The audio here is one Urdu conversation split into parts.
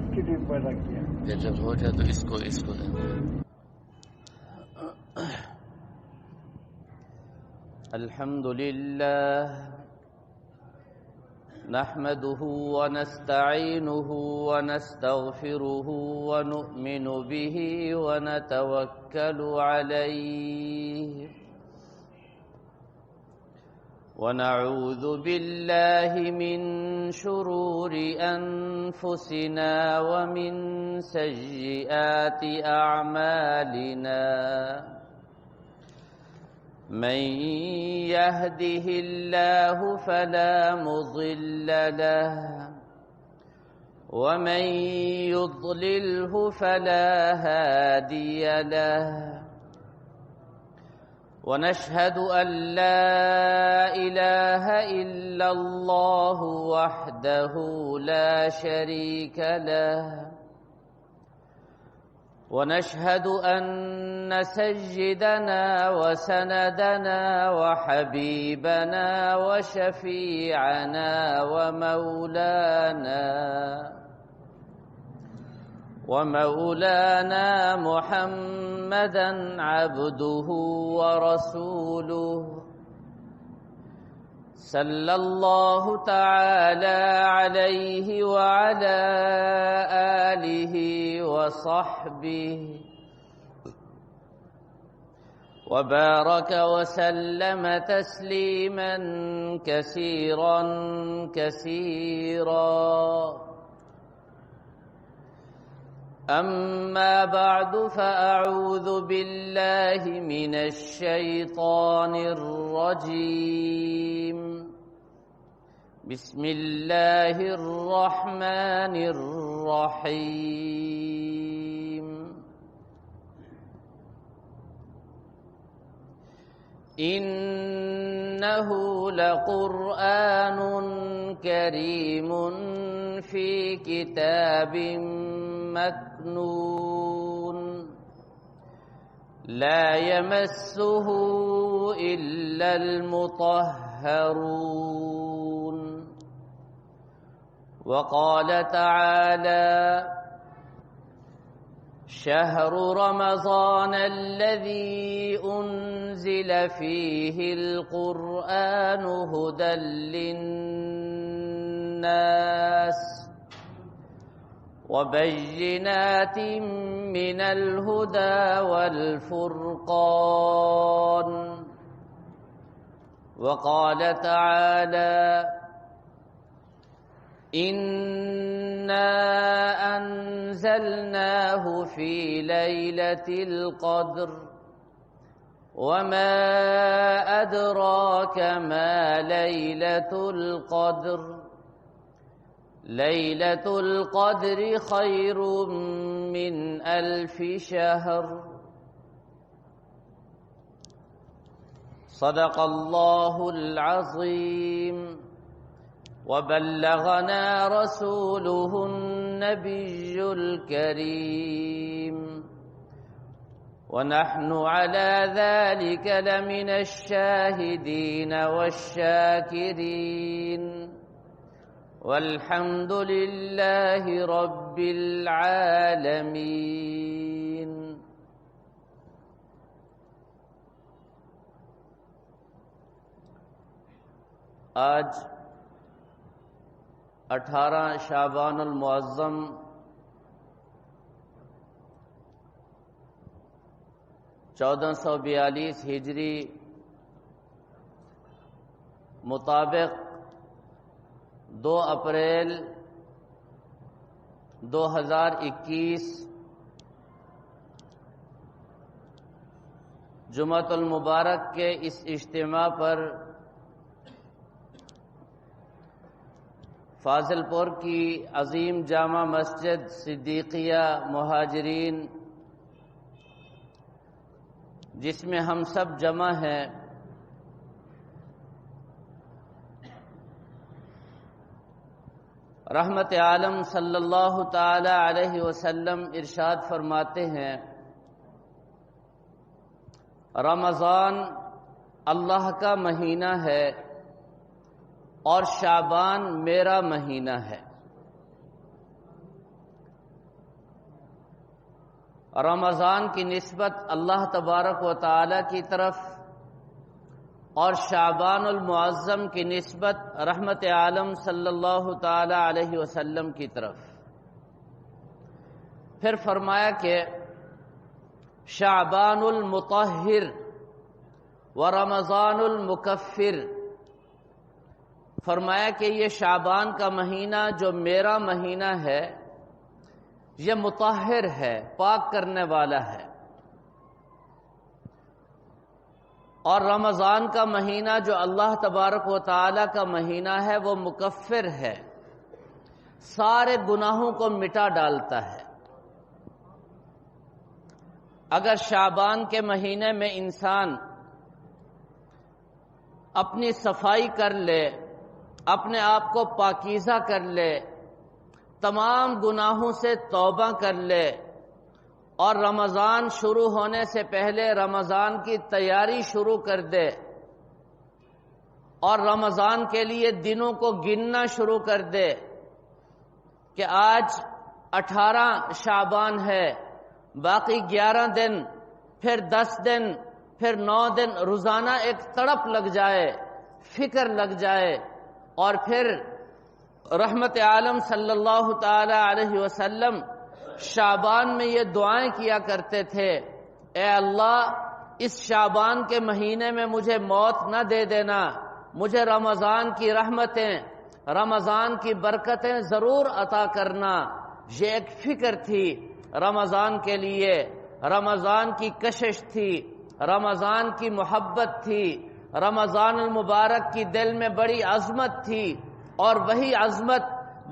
سنسٹیٹیو پیدا کیا. پھر جب ہو جائے تو اس کو دیں. الحمد للہ نحمده ونستعینه ونستغفره ونؤمن به ونتوکل علیہ ونعوذ باللہ من شرور انفسنا ومن سیئات اعمالنا من يهده الله فلا مضل له ومن يضلله فلا هادي له ونشهد أن لا إله إلا الله وحده لا شريك له ونشهد أن سيدنا وسندنا وحبيبنا وشفيعنا ومولانا محمدا عبده ورسوله صلى الله تعالى عليه وعلى آله وصحبه وبارك وسلم تسليما كثيرا أما بعد فأعوذ بالله من الشيطان الرجيم بسم الله الرحمن الرحيم إنه لقرآن كريم في كتاب مكنون لا يمسه إلا المطهرون وقال تعالى شهر رمضان الذي أنزل فيه القرآن هدى للناس وبينات من الهدى والفرقان وقال تعالى إنا أنزلناه في ليلة القدر وما أدراك ما ليلة القدر ليلة القدر خير من 1000 شهر صدق الله العظيم وبلغنا رسوله النبي الكريم ونحن على ذلك لمن الشاهدين والشاكرين والحمد لله رب العالمين. آج 18 شعبان المعظم (1442 ہجری) مطابق 2 اپریل 2021 جمعۃ المبارک کے اس اجتماع پر فاضل پور کی عظیم جامع مسجد صدیقیہ مہاجرین جس میں ہم سب جمع ہیں، رحمت عالم صلی اللہ تعالی علیہ وسلم ارشاد فرماتے ہیں، رمضان اللہ کا مہینہ ہے اور شعبان میرا مہینہ ہے۔ رمضان کی نسبت اللہ تبارک و تعالی کی طرف اور شعبان المعظم کی نسبت رحمت عالم صلی اللہ تعالی علیہ وسلم کی طرف۔ پھر فرمایا کہ شعبان المطہر و رمضان المکفر، فرمایا کہ یہ شعبان کا مہینہ جو میرا مہینہ ہے یہ مطہر ہے، پاک کرنے والا ہے، اور رمضان کا مہینہ جو اللہ تبارک و تعالی کا مہینہ ہے وہ مکفر ہے، سارے گناہوں کو مٹا ڈالتا ہے۔ اگر شعبان کے مہینے میں انسان اپنی صفائی کر لے، اپنے آپ کو پاکیزہ کر لے، تمام گناہوں سے توبہ کر لے، اور رمضان شروع ہونے سے پہلے رمضان کی تیاری شروع کر دے، اور رمضان کے لیے دنوں کو گننا شروع کر دے کہ آج 18 شعبان ہے، باقی 11 دن، پھر 10 دن، پھر 9 دن، روزانہ ایک تڑپ لگ جائے، فکر لگ جائے، اور پھر رحمت عالم صلی اللہ تعالی علیہ وسلم شعبان میں یہ دعائیں کیا کرتے تھے، اے اللہ اس شعبان کے مہینے میں مجھے موت نہ دے دینا، مجھے رمضان کی رحمتیں، رمضان کی برکتیں ضرور عطا کرنا۔ یہ ایک فکر تھی رمضان کے لیے، رمضان کی کشش تھی، رمضان کی محبت تھی، رمضان المبارک کی دل میں بڑی عظمت تھی، اور وہی عظمت،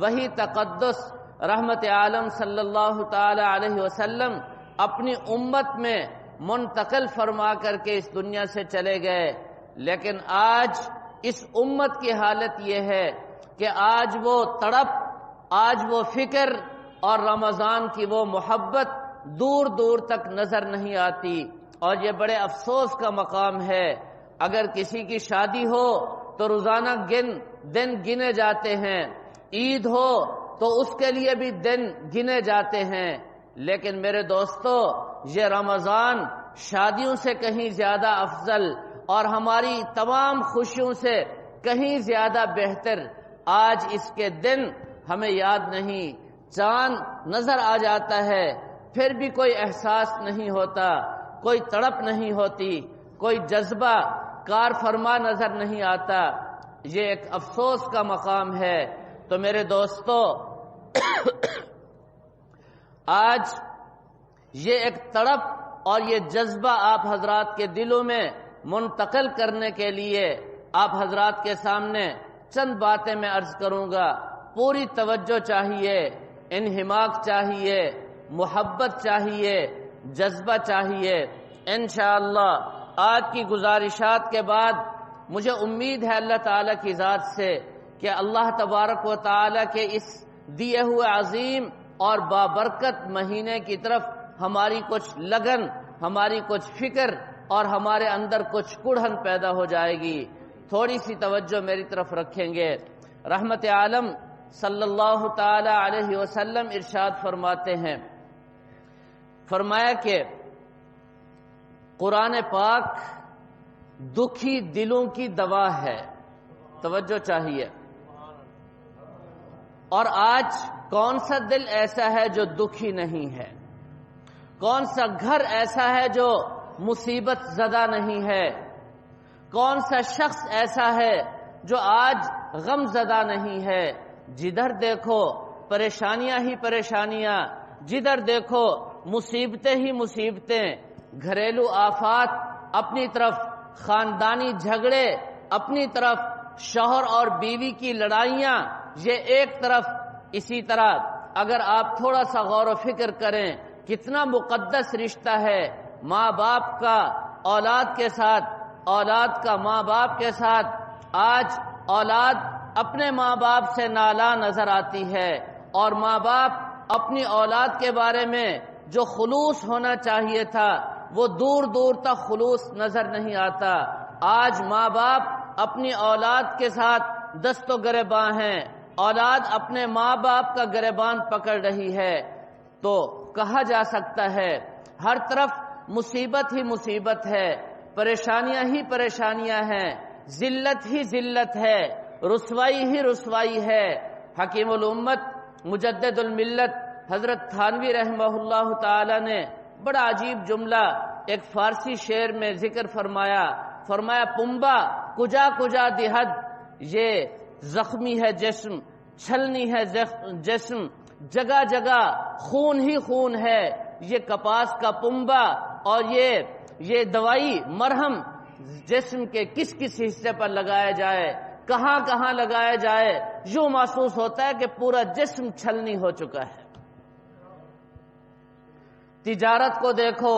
وہی تقدس رحمت عالم صلی اللہ تعالی علیہ وسلم اپنی امت میں منتقل فرما کر کے اس دنیا سے چلے گئے۔ لیکن آج اس امت کی حالت یہ ہے کہ آج وہ تڑپ، آج وہ فکر اور رمضان کی وہ محبت دور دور تک نظر نہیں آتی، اور یہ بڑے افسوس کا مقام ہے۔ اگر کسی کی شادی ہو تو روزانہ دن گنے جاتے ہیں، عید ہو تو اس کے لیے بھی دن گنے جاتے ہیں، لیکن میرے دوستو یہ رمضان شادیوں سے کہیں زیادہ افضل اور ہماری تمام خوشیوں سے کہیں زیادہ بہتر، آج اس کے دن ہمیں یاد نہیں، چاند نظر آ جاتا ہے پھر بھی کوئی احساس نہیں ہوتا، کوئی تڑپ نہیں ہوتی، کوئی جذبہ کار فرما نظر نہیں آتا۔ یہ ایک افسوس کا مقام ہے۔ تو میرے دوستو آج یہ ایک تڑپ اور یہ جذبہ آپ حضرات کے دلوں میں منتقل کرنے کے لیے آپ حضرات کے سامنے چند باتیں میں عرض کروں گا۔ پوری توجہ چاہیے، انہماک چاہیے، محبت چاہیے، جذبہ چاہیے۔ انشاءاللہ آج کی گزارشات کے بعد مجھے امید ہے اللہ تعالیٰ کی ذات سے کہ اللہ تبارک و تعالیٰ کے اس دیے ہوئے عظیم اور بابرکت مہینے کی طرف ہماری کچھ لگن، ہماری کچھ فکر اور ہمارے اندر کچھ کڑھن پیدا ہو جائے گی۔ تھوڑی سی توجہ میری طرف رکھیں گے۔ رحمت عالم صلی اللہ تعالی علیہ وسلم ارشاد فرماتے ہیں، فرمایا کہ قرآن پاک دکھی دلوں کی دوا ہے۔ توجہ چاہیے۔ اور آج کون سا دل ایسا ہے جو دکھی نہیں ہے؟ کون سا گھر ایسا ہے جو مصیبت زدہ نہیں ہے؟ کون سا شخص ایسا ہے جو آج غم زدہ نہیں ہے؟ جدھر دیکھو پریشانیاں ہی پریشانیاں، جدھر دیکھو مصیبتیں ہی مصیبتیں، گھریلو آفات اپنی طرف، خاندانی جھگڑے اپنی طرف، شوہر اور بیوی کی لڑائیاں یہ ایک طرف۔ اسی طرح اگر آپ تھوڑا سا غور و فکر کریں کتنا مقدس رشتہ ہے ماں باپ کا اولاد کے ساتھ، اولاد کا ماں باپ کے ساتھ، آج اولاد اپنے ماں باپ سے نالاں نظر آتی ہے، اور ماں باپ اپنی اولاد کے بارے میں جو خلوص ہونا چاہیے تھا وہ دور دور تک خلوص نظر نہیں آتا۔ آج ماں باپ اپنی اولاد کے ساتھ دست و گریباں ہیں، اولاد اپنے ماں باپ کا گریبان پکڑ رہی ہے۔ تو کہا جا سکتا ہے ہر طرف مصیبت ہی مصیبت ہے، پریشانیاں ہی پریشانیاں ہیں، ذلت ہی ذلت ہے، رسوائی ہی رسوائی ہے۔ حکیم الامت مجدد الملت حضرت تھانوی رحمہ اللہ تعالی نے بڑا عجیب جملہ ایک فارسی شعر میں ذکر فرمایا پنبا کجا کجا دہد، یہ زخمی ہے جسم، چھلنی ہے جسم، جگہ جگہ خون ہی خون ہے، یہ کپاس کا پنبا اور یہ دوائی مرہم جسم کے کس کس حصے پر لگایا جائے، کہاں کہاں لگایا جائے، یوں محسوس ہوتا ہے کہ پورا جسم چھلنی ہو چکا ہے۔ تجارت کو دیکھو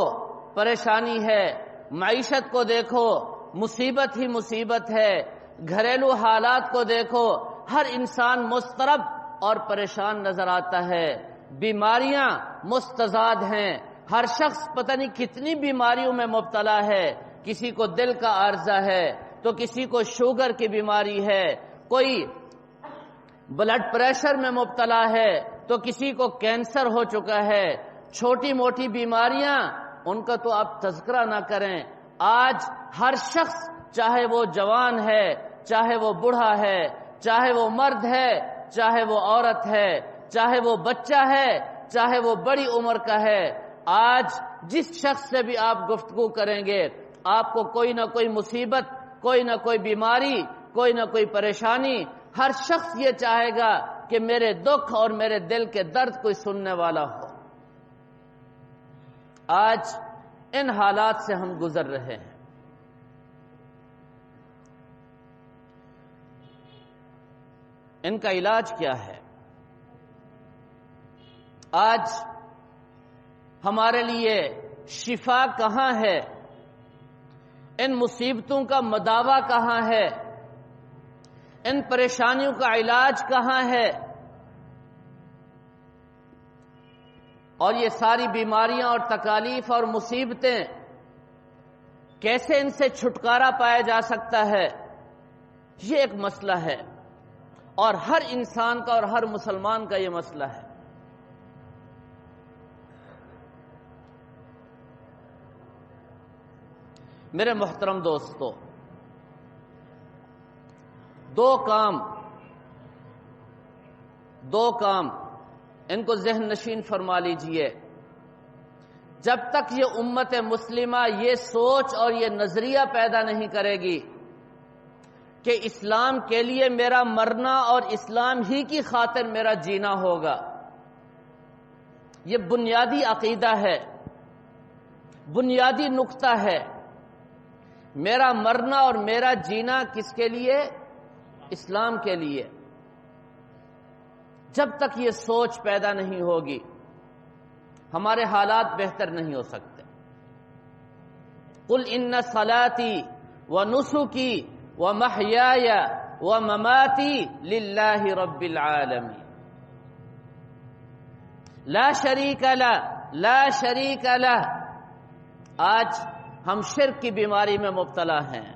پریشانی ہے، معیشت کو دیکھو مصیبت ہی مصیبت ہے، گھریلو حالات کو دیکھو ہر انسان مضطرب اور پریشان نظر آتا ہے، بیماریاں مستضاد ہیں، ہر شخص پتہ نہیں کتنی بیماریوں میں مبتلا ہے، کسی کو دل کا عارضہ ہے تو کسی کو شوگر کی بیماری ہے، کوئی بلڈ پریشر میں مبتلا ہے تو کسی کو کینسر ہو چکا ہے، چھوٹی موٹی بیماریاں ان کا تو آپ تذکرہ نہ کریں۔ آج ہر شخص چاہے وہ جوان ہے، چاہے وہ بوڑھا ہے، چاہے وہ مرد ہے، چاہے وہ عورت ہے، چاہے وہ بچہ ہے، چاہے وہ بڑی عمر کا ہے، آج جس شخص سے بھی آپ گفتگو کریں گے آپ کو کوئی نہ کوئی مصیبت، کوئی نہ کوئی بیماری، کوئی نہ کوئی پریشانی، ہر شخص یہ چاہے گا کہ میرے دکھ اور میرے دل کے درد کوئی سننے والا ہو۔ آج ان حالات سے ہم گزر رہے ہیں۔ ان کا علاج کیا ہے؟ آج ہمارے لیے شفا کہاں ہے؟ ان مصیبتوں کا مداوا کہاں ہے؟ ان پریشانیوں کا علاج کہاں ہے؟ اور یہ ساری بیماریاں اور تکالیف اور مصیبتیں کیسے ان سے چھٹکارا پایا جا سکتا ہے؟ یہ ایک مسئلہ ہے اور ہر انسان کا اور ہر مسلمان کا یہ مسئلہ ہے۔ میرے محترم دوستو، دو کام ان کو ذہن نشین فرما لیجئے۔ جب تک یہ امت مسلمہ یہ سوچ اور یہ نظریہ پیدا نہیں کرے گی کہ اسلام کے لیے میرا مرنا اور اسلام ہی کی خاطر میرا جینا ہوگا، یہ بنیادی عقیدہ ہے، بنیادی نقطہ ہے۔ میرا مرنا اور میرا جینا کس کے لیے؟ اسلام کے لیے۔ جب تک یہ سوچ پیدا نہیں ہوگی ہمارے حالات بہتر نہیں ہو سکتے۔ قل ان صلاتی ونسکی ومحیای ومماتی للہ رب العالمین لا شریک لہ۔ آج ہم شرک کی بیماری میں مبتلا ہیں۔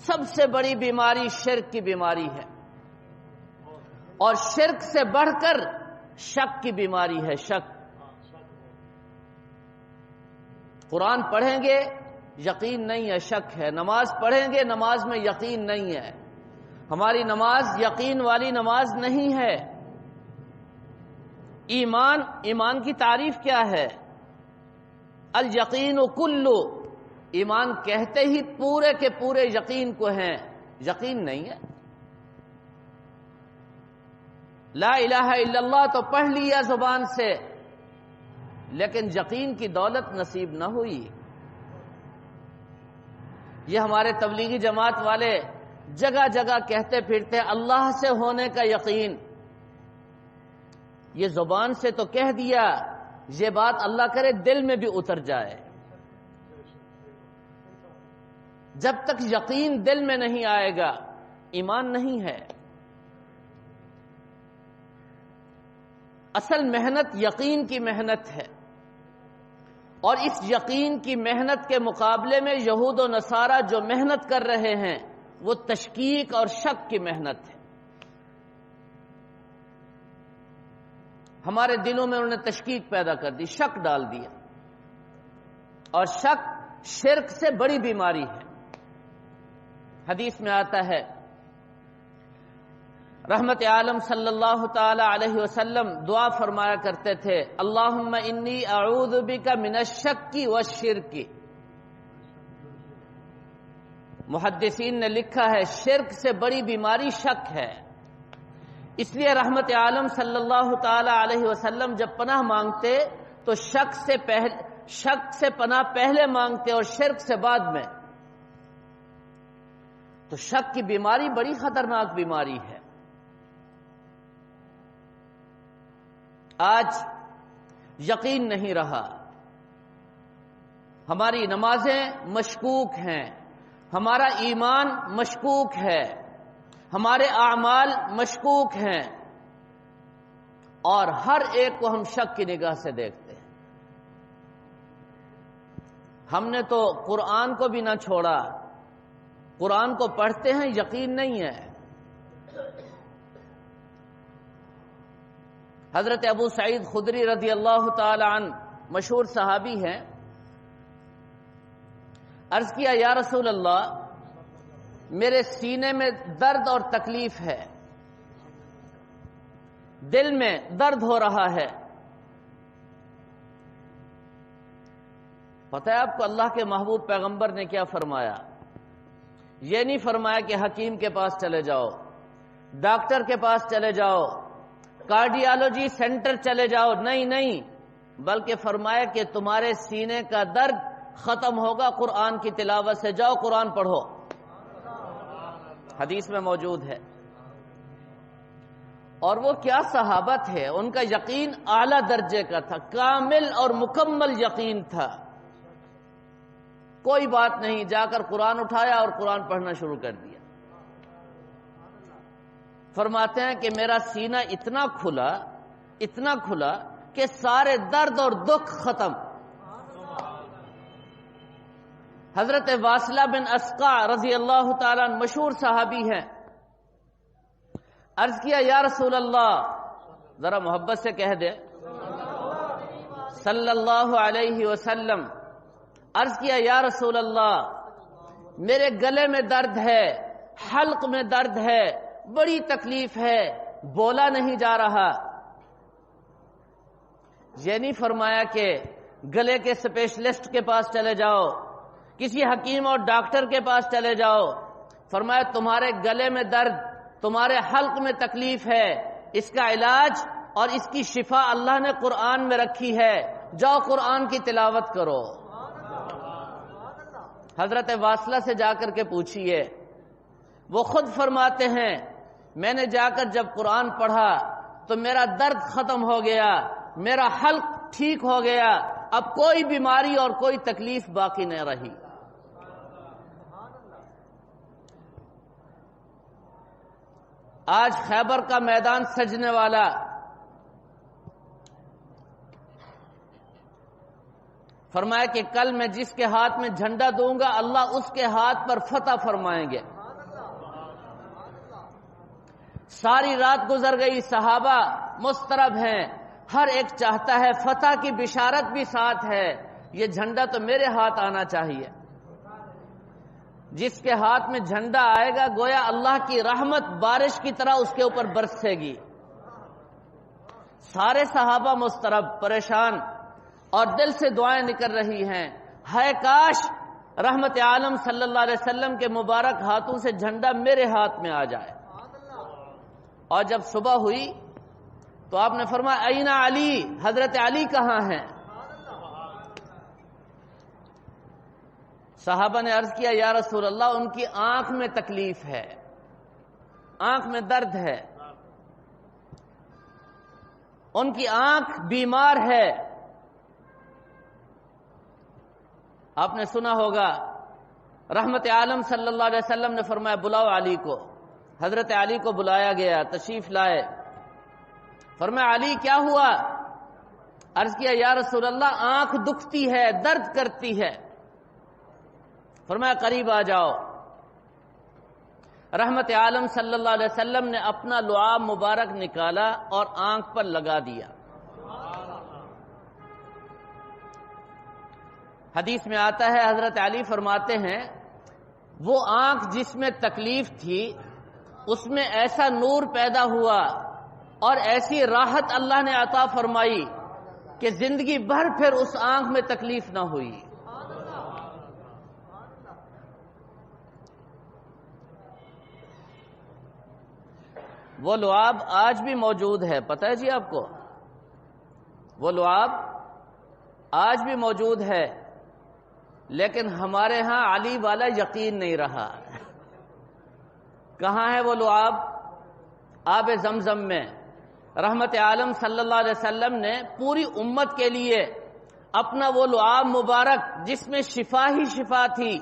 سب سے بڑی بیماری شرک کی بیماری ہے، اور شرک سے بڑھ کر شک کی بیماری ہے۔ شک، قرآن پڑھیں گے یقین نہیں ہے، شک ہے۔ نماز پڑھیں گے نماز میں یقین نہیں ہے، ہماری نماز یقین والی نماز نہیں ہے۔ ایمان کی تعریف کیا ہے؟ الیقین کلو، ایمان کہتے ہی پورے کے پورے یقین کو ہیں، یقین نہیں ہے۔ لا الہ الا اللہ تو پڑھ لیا زبان سے، لیکن یقین کی دولت نصیب نہ ہوئی۔ یہ ہمارے تبلیغی جماعت والے جگہ جگہ کہتے پھرتے ہیں اللہ سے ہونے کا یقین۔ یہ زبان سے تو کہہ دیا، یہ بات اللہ کرے دل میں بھی اتر جائے۔ جب تک یقین دل میں نہیں آئے گا ایمان نہیں ہے۔ اصل محنت یقین کی محنت ہے، اور اس یقین کی محنت کے مقابلے میں یہود و نصارہ جو محنت کر رہے ہیں وہ تشکیک اور شک کی محنت ہے۔ ہمارے دلوں میں انہوں نے تشکیک پیدا کر دی، شک ڈال دیا۔ اور شک شرک سے بڑی بیماری ہے۔ حدیث میں آتا ہے رحمت عالم صلی اللہ تعالی علیہ وسلم دعا فرمایا کرتے تھے، اللہم انی اعوذ بک من الشک والشرک۔ محدثین نے لکھا ہے شرک سے بڑی بیماری شک ہے، اس لیے رحمت عالم صلی اللہ تعالی علیہ وسلم جب پناہ مانگتے تو شک سے پناہ پہلے مانگتے اور شرک سے بعد میں۔ تو شک کی بیماری بڑی خطرناک بیماری ہے۔ آج یقین نہیں رہا، ہماری نمازیں مشکوک ہیں، ہمارا ایمان مشکوک ہے، ہمارے اعمال مشکوک ہیں، اور ہر ایک کو ہم شک کی نگاہ سے دیکھتے ہیں۔ ہم نے تو قرآن کو بھی نہ چھوڑا، قرآن کو پڑھتے ہیں یقین نہیں ہے۔ حضرت ابو سعید خدری رضی اللہ تعالی عنہ مشہور صحابی ہیں، عرض کیا یا رسول اللہ میرے سینے میں درد اور تکلیف ہے، دل میں درد ہو رہا ہے۔ پتہ ہے آپ کو اللہ کے محبوب پیغمبر نے کیا فرمایا؟ یہ نہیں فرمایا کہ حکیم کے پاس چلے جاؤ، ڈاکٹر کے پاس چلے جاؤ، کارڈیالوجی سینٹر چلے جاؤ، نہیں، بلکہ فرمایا کہ تمہارے سینے کا درد ختم ہوگا قرآن کی تلاوت سے، جاؤ قرآن پڑھو۔ حدیث میں موجود ہے۔ اور وہ کیا صحابہ تھے، ان کا یقین اعلیٰ درجے کا تھا، کامل اور مکمل یقین تھا۔ کوئی بات نہیں، جا کر قرآن اٹھایا اور قرآن پڑھنا شروع کر دیا۔ فرماتے ہیں کہ میرا سینہ اتنا کھلا کہ سارے درد اور دکھ ختم۔ حضرت واصلہ بن اسقع رضی اللہ تعالیٰ عنہ مشہور صحابی ہیں، عرض کیا یا رسول اللہ، ذرا محبت سے کہہ دے صلی اللہ علیہ وسلم، عرض کیا یا رسول اللہ میرے گلے میں درد ہے، حلق میں درد ہے، بڑی تکلیف ہے، بولا نہیں جا رہا۔ یہ نہیں فرمایا کہ گلے کے اسپیشلسٹ کے پاس چلے جاؤ، کسی حکیم اور ڈاکٹر کے پاس چلے جاؤ، فرمایا تمہارے گلے میں درد، تمہارے حلق میں تکلیف ہے، اس کا علاج اور اس کی شفا اللہ نے قرآن میں رکھی ہے، جاؤ قرآن کی تلاوت کرو۔ حضرت واصلہ سے جا کر کے پوچھئے، وہ خود فرماتے ہیں میں نے جا کر جب قرآن پڑھا تو میرا درد ختم ہو گیا، میرا حلق ٹھیک ہو گیا، اب کوئی بیماری اور کوئی تکلیف باقی نہ رہی۔ آج خیبر کا میدان سجنے والا، فرمایا کہ کل میں جس کے ہاتھ میں جھنڈا دوں گا اللہ اس کے ہاتھ پر فتح فرمائیں گے۔ ساری رات گزر گئی، صحابہ مضطرب ہیں، ہر ایک چاہتا ہے فتح کی بشارت بھی ساتھ ہے، یہ جھنڈا تو میرے ہاتھ آنا چاہیے۔ جس کے ہاتھ میں جھنڈا آئے گا گویا اللہ کی رحمت بارش کی طرح اس کے اوپر برسے گی۔ سارے صحابہ مضطرب، پریشان، اور دل سے دعائیں نکل رہی ہیں، ہے کاش رحمت عالم صلی اللہ علیہ وسلم کے مبارک ہاتھوں سے جھنڈا میرے ہاتھ میں آ جائے۔ اور جب صبح ہوئی تو آپ نے فرمایا این علی، حضرت علی کہاں ہیں؟ صحابہ نے عرض کیا یا رسول اللہ ان کی آنکھ میں تکلیف ہے، آنکھ میں درد ہے، ان کی آنکھ بیمار ہے۔ آپ نے سنا ہوگا رحمت عالم صلی اللہ علیہ وسلم نے فرمایا بلاؤ علی کو۔ حضرت علی کو بلایا گیا، تشریف لائے، فرمایا علی کیا ہوا؟ عرض کیا یا رسول اللہ آنکھ دکھتی ہے، درد کرتی ہے۔ فرمایا قریب آ جاؤ۔ رحمت عالم صلی اللہ علیہ وسلم نے اپنا لعاب مبارک نکالا اور آنکھ پر لگا دیا۔ حدیث میں آتا ہے، حضرت علی فرماتے ہیں وہ آنکھ جس میں تکلیف تھی اس میں ایسا نور پیدا ہوا اور ایسی راحت اللہ نے عطا فرمائی کہ زندگی بھر پھر اس آنکھ میں تکلیف نہ ہوئی۔ وہ لعاب آج بھی موجود ہے، پتہ ہے جی آپ کو؟ وہ لعاب آج بھی موجود ہے، لیکن ہمارے ہاں علی والا یقین نہیں رہا۔ کہاں ہے وہ لعاب؟ آب زمزم میں۔ رحمت عالم صلی اللہ علیہ وسلم نے پوری امت کے لیے اپنا وہ لعاب مبارک جس میں شفا ہی شفا تھی،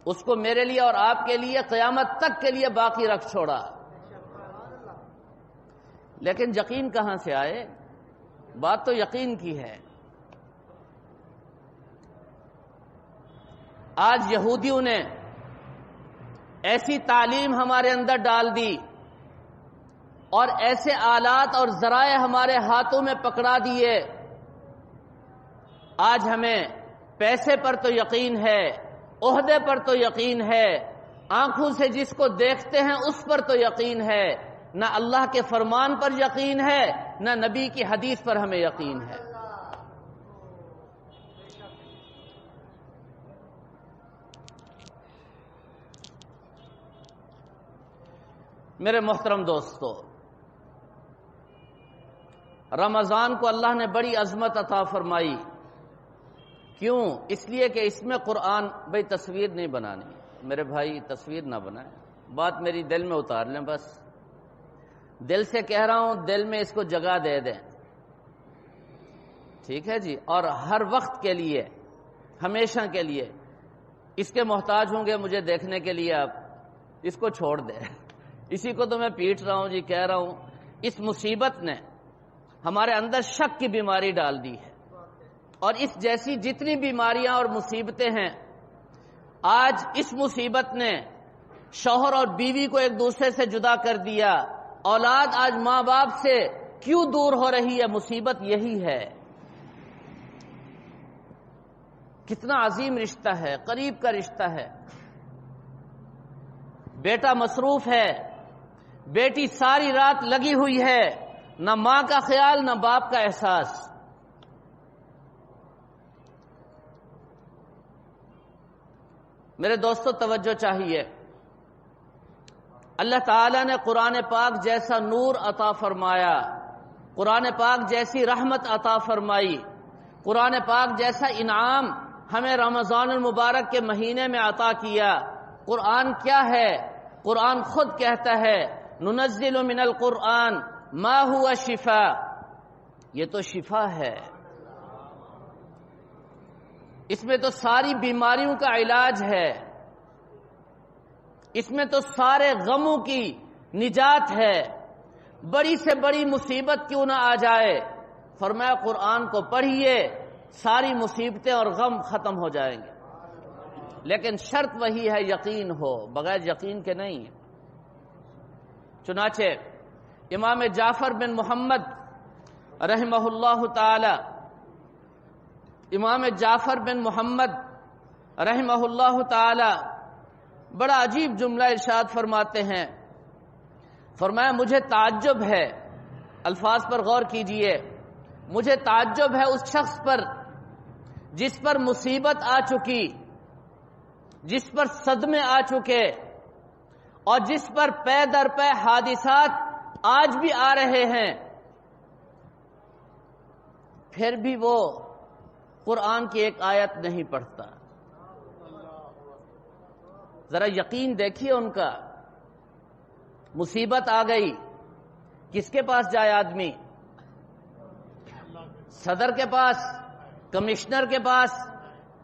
اس کو میرے لیے اور آپ کے لیے قیامت تک کے لیے باقی رکھ چھوڑا۔ لیکن یقین کہاں سے آئے؟ بات تو یقین کی ہے۔ آج یہودیوں نے ایسی تعلیم ہمارے اندر ڈال دی اور ایسے آلات اور ذرائع ہمارے ہاتھوں میں پکڑا دیے، آج ہمیں پیسے پر تو یقین ہے، عہدے پر تو یقین ہے، آنکھوں سے جس کو دیکھتے ہیں اس پر تو یقین ہے، نہ اللہ کے فرمان پر یقین ہے، نہ نبی کی حدیث پر ہمیں یقین ہے۔ میرے محترم دوستو، رمضان کو اللہ نے بڑی عظمت عطا فرمائی۔ کیوں؟ اس لیے کہ اس میں قرآن، بھئی تصویر نہیں بنانی میرے بھائی، تصویر نہ بنائیں، بات میری دل میں اتار لیں، بس دل سے کہہ رہا ہوں، دل میں اس کو جگہ دے دیں، ٹھیک ہے جی؟ اور ہر وقت کے لیے، ہمیشہ کے لیے اس کے محتاج ہوں گے مجھے دیکھنے کے لیے، آپ اس کو چھوڑ دیں۔ اسی کو تو میں پیٹ رہا ہوں جی، کہہ رہا ہوں اس مصیبت نے ہمارے اندر شک کی بیماری ڈال دی ہے، اور اس جیسی جتنی بیماریاں اور مصیبتیں ہیں، آج اس مصیبت نے شوہر اور بیوی کو ایک دوسرے سے جدا کر دیا، اولاد آج ماں باپ سے کیوں دور ہو رہی ہے؟ مصیبت یہی ہے۔ کتنا عظیم رشتہ ہے، قریب کا رشتہ ہے، بیٹا مصروف ہے، بیٹی ساری رات لگی ہوئی ہے، نہ ماں کا خیال نہ باپ کا احساس۔ میرے دوستو توجہ چاہیے، اللہ تعالیٰ نے قرآن پاک جیسا نور عطا فرمایا، قرآن پاک جیسی رحمت عطا فرمائی، قرآن پاک جیسا انعام ہمیں رمضان المبارک کے مہینے میں عطا کیا۔ قرآن کیا ہے؟ قرآن خود کہتا ہے ننزل من القرآن ما هو شفاء، یہ تو شفا ہے، اس میں تو ساری بیماریوں کا علاج ہے، اس میں تو سارے غموں کی نجات ہے، بڑی سے بڑی مصیبت کیوں نہ آ جائے، فرمایا قرآن کو پڑھیے، ساری مصیبتیں اور غم ختم ہو جائیں گے، لیکن شرط وہی ہے یقین ہو، بغیر یقین کے نہیں۔ چنانچہ امام جعفر بن محمد رحمہ اللہ تعالی، امام جعفر بن محمد رحمہ اللہ تعالی بڑا عجیب جملہ ارشاد فرماتے ہیں، فرمایا مجھے تعجب ہے، الفاظ پر غور کیجئے، مجھے تعجب ہے اس شخص پر جس پر مصیبت آ چکی، جس پر صدمے آ چکے، اور جس پر پے در پے حادثات آج بھی آ رہے ہیں، پھر بھی وہ قرآن کی ایک آیت نہیں پڑھتا۔ ذرا یقین دیکھیے ان کا، مصیبت آ گئی، کس کے پاس جائے آدمی؟ صدر کے پاس، کمشنر کے پاس،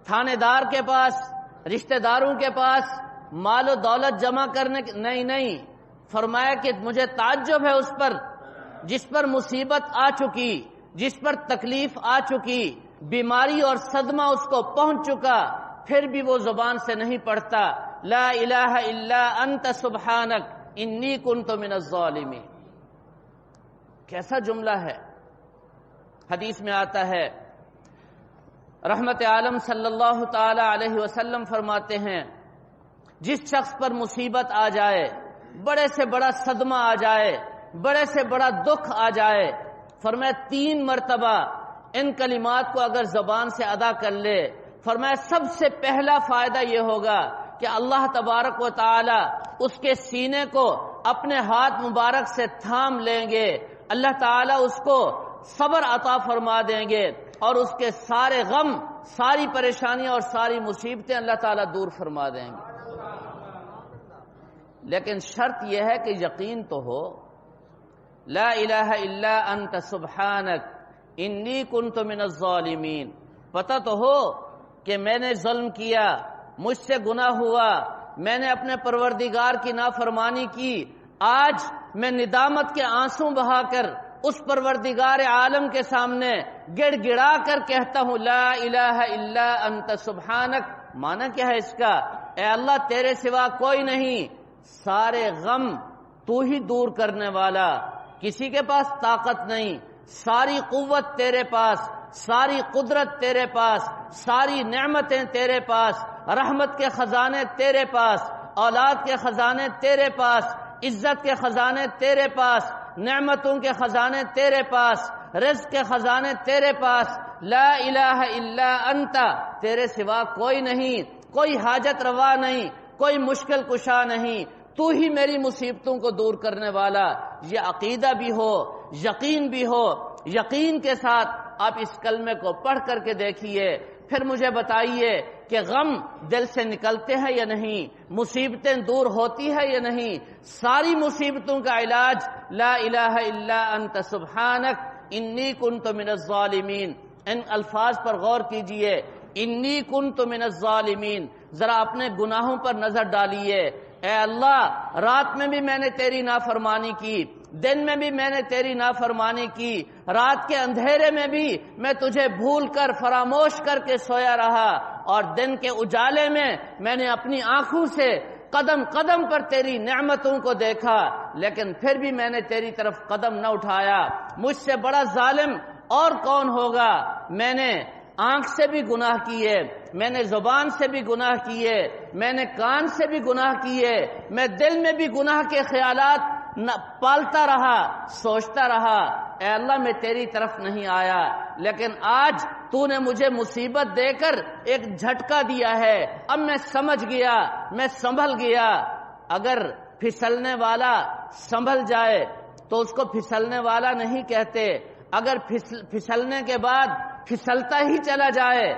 تھانے دار کے پاس، رشتہ داروں کے پاس، مال و دولت جمع کرنے کے نہیں، فرمایا کہ مجھے تعجب ہے اس پر جس پر مصیبت آ چکی، جس پر تکلیف آ چکی، بیماری اور صدمہ اس کو پہنچ چکا، پھر بھی وہ زبان سے نہیں پڑھتا لا الہ الا انت سبحانک انی کنت من الظالمین۔ کیسا جملہ ہے! حدیث میں آتا ہے رحمت عالم صلی اللہ تعالی علیہ وسلم فرماتے ہیں جس شخص پر مصیبت آ جائے، بڑے سے بڑا صدمہ آ جائے، بڑے سے بڑا دکھ آ جائے، فرمایا 3 مرتبہ ان کلمات کو اگر زبان سے ادا کر لے، فرمایا سب سے پہلا فائدہ یہ ہوگا کہ اللہ تبارک و تعالی اس کے سینے کو اپنے ہاتھ مبارک سے تھام لیں گے، اللہ تعالی اس کو صبر عطا فرما دیں گے اور اس کے سارے غم، ساری پریشانیاں اور ساری مصیبتیں اللہ تعالی دور فرما دیں گے۔ لیکن شرط یہ ہے کہ یقین تو ہو، لا الہ الا انت سبحانک انی کنت من الظالمین، پتہ تو ہو کہ میں نے ظلم کیا، مجھ سے گناہ ہوا، میں نے اپنے پروردگار کی نافرمانی کی، آج میں ندامت کے آنسو بہا کر اس پروردگار عالم کے سامنے گڑ گڑا کر کہتا ہوں لا الہ الا انت سبحانک۔ معنی کیا ہے اس کا؟ اے اللہ تیرے سوا کوئی نہیں، سارے غم تو ہی دور کرنے والا، کسی کے پاس طاقت نہیں، ساری قوت تیرے پاس، ساری قدرت تیرے پاس، ساری نعمتیں تیرے پاس، رحمت کے خزانے تیرے پاس، اولاد کے خزانے تیرے پاس، عزت کے خزانے تیرے پاس، نعمتوں کے خزانے تیرے پاس، رزق کے خزانے تیرے پاس، لا الہ الا انت، تیرے سوا کوئی نہیں، کوئی حاجت روا نہیں، کوئی مشکل کشا نہیں، تو ہی میری مصیبتوں کو دور کرنے والا۔ یہ عقیدہ بھی ہو، یقین بھی ہو، یقین کے ساتھ آپ اس کلمے کو پڑھ کر کے دیکھیے، پھر مجھے بتائیے کہ غم دل سے نکلتے ہیں یا نہیں، مصیبتیں دور ہوتی ہے یا نہیں۔ ساری مصیبتوں کا علاج لا الہ الا انت سبحانک انی کنت من الظالمین۔ ان الفاظ پر غور کیجئے، انی کنت من الظالمین، ذرا اپنے گناہوں پر نظر ڈالیے۔ اے اللہ، رات میں بھی میں نے تیری نافرمانی کی، دن میں بھی میں نے تیری نافرمانی کی، رات کے اندھیرے میں بھی میں تجھے بھول کر فراموش کر کے سویا رہا، اور دن کے اجالے میں میں نے اپنی آنکھوں سے قدم قدم پر تیری نعمتوں کو دیکھا، لیکن پھر بھی میں نے تیری طرف قدم نہ اٹھایا۔ مجھ سے بڑا ظالم اور کون ہوگا؟ میں نے آنکھ سے بھی گناہ کیے، میں نے زبان سے بھی گناہ کیے، میں نے کان سے بھی گناہ کیے، میں دل میں بھی گناہ کے خیالات پالتا رہا، سوچتا رہا۔ اے اللہ میں تیری طرف نہیں آیا، لیکن آج تو نے مجھے مصیبت دے کر ایک جھٹکا دیا ہے، اب میں سمجھ گیا، میں سنبھل گیا۔ اگر پھسلنے والا سنبھل جائے تو اس کو پھسلنے والا نہیں کہتے، اگر پھسلنے کے بعد پھسلتا ہی چلا جائے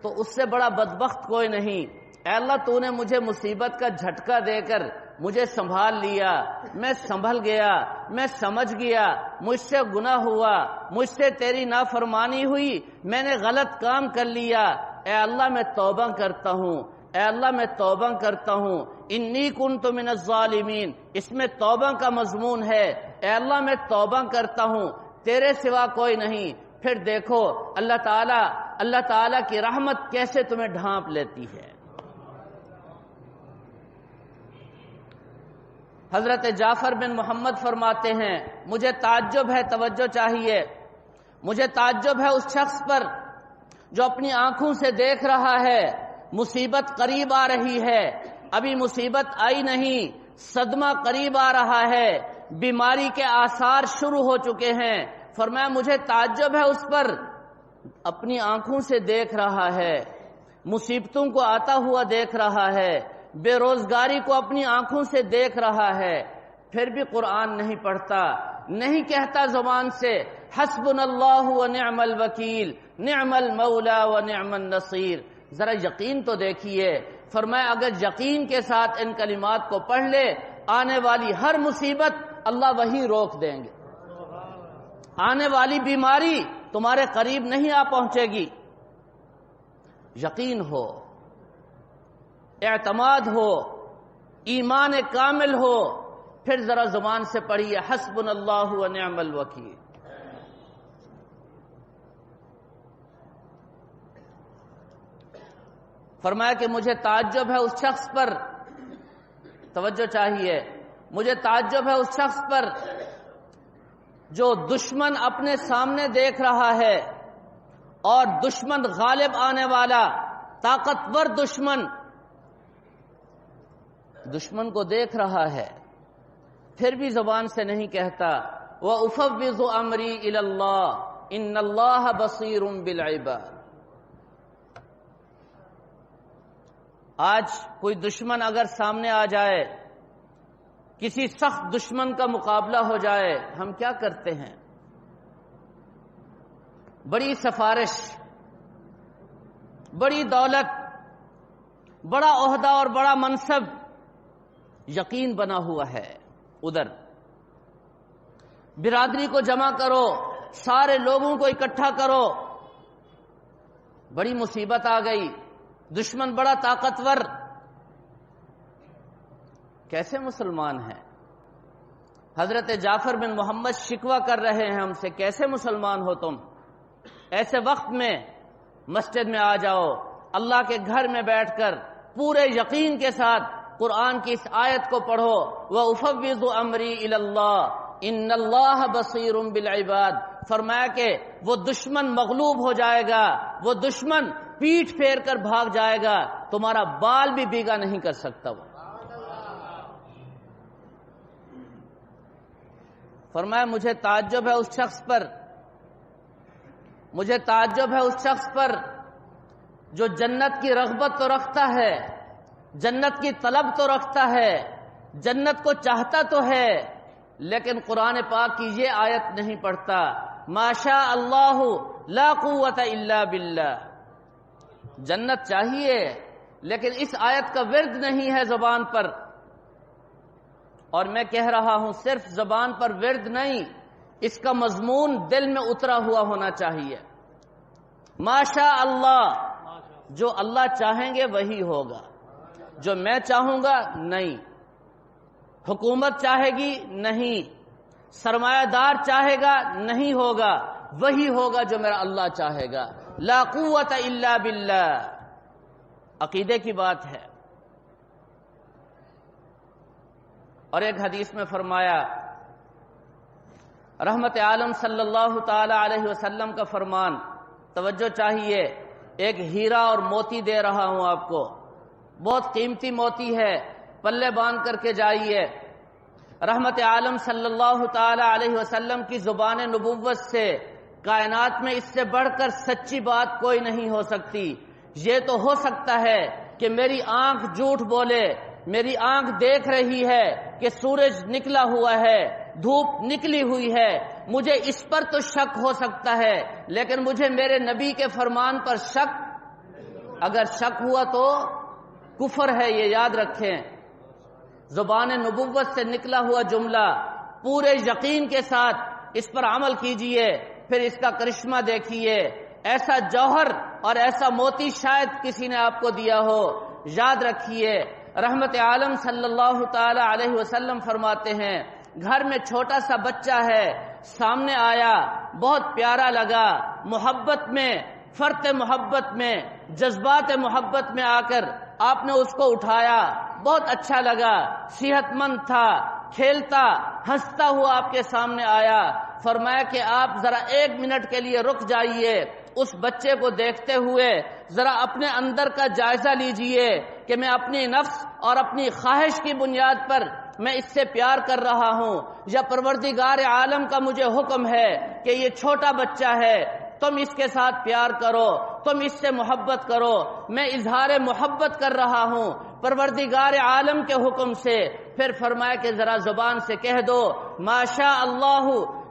تو اس سے بڑا بدبخت کوئی نہیں۔ اے اللہ تو نے مجھے مصیبت کا جھٹکا دے کر مجھے سنبھال لیا، میں سنبھل گیا، میں سمجھ گیا، مجھ سے گناہ ہوا، مجھ سے تیری نافرمانی ہوئی، میں نے غلط کام کر لیا۔ اے اللہ میں توبہ کرتا ہوں، اے اللہ میں توبہ کرتا ہوں، انی کنت من الظالمین، اس میں توبہ کا مضمون ہے۔ اے اللہ میں توبہ کرتا ہوں، تیرے سوا کوئی نہیں۔ پھر دیکھو اللہ تعالیٰ کی رحمت کیسے تمہیں ڈھانپ لیتی ہے۔ حضرت جعفر بن محمد فرماتے ہیں مجھے تعجب ہے، توجہ چاہیے، مجھے تعجب ہے اس شخص پر جو اپنی آنکھوں سے دیکھ رہا ہے مصیبت قریب آ رہی ہے، ابھی مصیبت آئی نہیں، صدمہ قریب آ رہا ہے، بیماری کے آثار شروع ہو چکے ہیں۔ فرمایا مجھے تعجب ہے اس پر، اپنی آنکھوں سے دیکھ رہا ہے، مصیبتوں کو آتا ہوا دیکھ رہا ہے، بے روزگاری کو اپنی آنکھوں سے دیکھ رہا ہے، پھر بھی قرآن نہیں پڑھتا، نہیں کہتا زبان سے حسبنا اللہ و نعم الوکیل نعم المولا و نعم النصیر۔ ذرا یقین تو دیکھیے، فرمایا اگر یقین کے ساتھ ان کلمات کو پڑھ لے، آنے والی ہر مصیبت اللہ وہیں روک دیں گے، آنے والی بیماری تمہارے قریب نہیں آ پہنچے گی۔ یقین ہو، اعتماد ہو، ایمان کامل ہو، پھر ذرا زبان سے پڑھیے حسبنا اللہ و نعم الوکیل۔ فرمایا کہ مجھے تعجب ہے اس شخص پر، توجہ چاہیے، مجھے تعجب ہے اس شخص پر جو دشمن اپنے سامنے دیکھ رہا ہے اور دشمن غالب آنے والا طاقتور دشمن کو دیکھ رہا ہے، پھر بھی زبان سے نہیں کہتا وَأُفَوِّضُ أَمْرِي إِلَى اللَّهِ إِنَّ اللَّهَ بَصِيرٌ بِالْعِبَادِ۔ آج کوئی دشمن اگر سامنے آ جائے، کسی سخت دشمن کا مقابلہ ہو جائے، ہم کیا کرتے ہیں؟ بڑی سفارش، بڑی دولت، بڑا عہدہ اور بڑا منصب یقین بنا ہوا ہے، ادھر برادری کو جمع کرو، سارے لوگوں کو اکٹھا کرو، بڑی مصیبت آ گئی، دشمن بڑا طاقتور، کیسے مسلمان ہیں؟ حضرت جعفر بن محمد شکوہ کر رہے ہیں ہم سے، کیسے مسلمان ہو تم؟ ایسے وقت میں مسجد میں آ جاؤ، اللہ کے گھر میں بیٹھ کر پورے یقین کے ساتھ قرآن کی اس آیت کو پڑھو وَأُفَوِّضُ أَمْرِي إِلَى اللَّهِ إِنَّ اللَّهَ بَصِيرٌ بِالْعِبَادِ۔ فرمایا کہ وہ دشمن مغلوب ہو جائے گا، وہ دشمن پیٹھ پھیر کر بھاگ جائے گا، تمہارا بال بھی بیگا نہیں کر سکتا وہ۔ فرمایا مجھے تعجب ہے اس شخص پر، مجھے تعجب ہے اس شخص پر جو جنت کی رغبت تو رکھتا ہے، جنت کی طلب تو رکھتا ہے، جنت کو چاہتا تو ہے، لیکن قرآن پاک کی یہ آیت نہیں پڑھتا ما شاء اللہ لا قوت الا باللہ۔ جنت چاہیے لیکن اس آیت کا ورد نہیں ہے زبان پر، اور میں کہہ رہا ہوں صرف زبان پر ورد نہیں، اس کا مضمون دل میں اترا ہوا ہونا چاہیے۔ ما شاء اللہ، جو اللہ چاہیں گے وہی ہوگا، جو میں چاہوں گا نہیں، حکومت چاہے گی نہیں، سرمایہ دار چاہے گا نہیں ہوگا، وہی ہوگا جو میرا اللہ چاہے گا۔ لا قوت الا باللہ، عقیدے کی بات ہے۔ اور ایک حدیث میں فرمایا، رحمت عالم صلی اللہ تعالی علیہ وسلم کا فرمان، توجہ چاہیے، ایک ہیرا اور موتی دے رہا ہوں آپ کو، بہت قیمتی موتی ہے، پلے باندھ کر کے جائیے۔ رحمت عالم صلی اللہ تعالی علیہ وسلم کی زبان نبوت سے کائنات میں اس سے بڑھ کر سچی بات کوئی نہیں ہو سکتی۔ یہ تو ہو سکتا ہے کہ میری آنکھ جھوٹ بولے، میری آنکھ دیکھ رہی ہے کہ سورج نکلا ہوا ہے، دھوپ نکلی ہوئی ہے، مجھے اس پر تو شک ہو سکتا ہے، لیکن مجھے میرے نبی کے فرمان پر شک، اگر شک ہوا تو کفر ہے، یہ یاد رکھیں۔ زبان نبوت سے نکلا ہوا جملہ پورے یقین کے ساتھ اس پر عمل کیجئے، پھر اس کا کرشمہ دیکھیے، ایسا جوہر اور ایسا موتی شاید کسی نے آپ کو دیا ہو۔ یاد رکھیے، رحمت عالم صلی اللہ تعالی علیہ وسلم فرماتے ہیں، گھر میں چھوٹا سا بچہ ہے، سامنے آیا، بہت پیارا لگا، محبت میں، فرط محبت میں، جذبات محبت میں آ کر آپ نے اس کو اٹھایا، بہت اچھا لگا، صحت مند تھا، کھیلتا ہنستا ہوا آپ کے سامنے آیا۔ فرمایا کہ آپ ذرا 1 منٹ کے لیے رک جائیے، اس بچے کو دیکھتے ہوئے ذرا اپنے اندر کا جائزہ لیجئے کہ میں اپنی نفس اور اپنی خواہش کی بنیاد پر میں اس سے پیار کر رہا ہوں، یا پروردگار عالم کا مجھے حکم ہے کہ یہ چھوٹا بچہ ہے، تم اس کے ساتھ پیار کرو، تم اس سے محبت کرو، میں اظہار محبت کر رہا ہوں پروردگار عالم کے حکم سے۔ پھر فرمایا کہ ذرا زبان سے کہہ دو ما شاء اللہ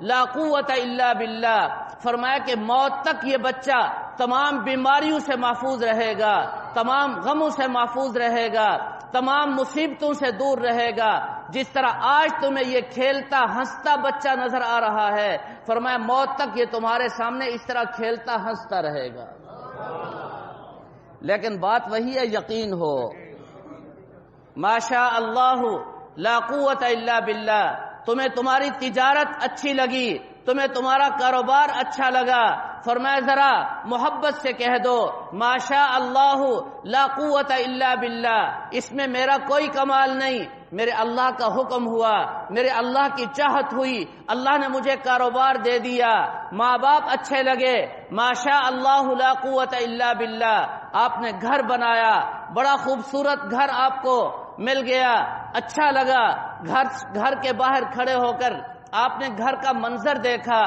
لا قوت الا باللہ۔ فرمایا کہ موت تک یہ بچہ تمام بیماریوں سے محفوظ رہے گا، تمام غموں سے محفوظ رہے گا، تمام مصیبتوں سے دور رہے گا۔ جس طرح آج تمہیں یہ کھیلتا ہنستا بچہ نظر آ رہا ہے، فرمایا موت تک یہ تمہارے سامنے اس طرح کھیلتا ہنستا رہے گا۔ لیکن بات وہی ہے، یقین ہو۔ ما شاء اللہ لا قوت الا باللہ۔ تمہیں تمہاری تجارت اچھی لگی، تمہیں تمہارا کاروبار اچھا لگا، فرمایا ذرا محبت سے کہہ دو ماشاء اللہ لا قوت الا باللہ، اس میں میرا کوئی کمال نہیں، میرے اللہ کا حکم ہوا، میرے اللہ کی چاہت ہوئی، اللہ نے مجھے کاروبار دے دیا، ماں باپ اچھے لگے، ماشاء اللہ لا قوت الا باللہ، آپ نے گھر بنایا، بڑا خوبصورت گھر آپ کو مل گیا، اچھا لگا، گھر کے باہر کھڑے ہو کر آپ نے گھر کا منظر دیکھا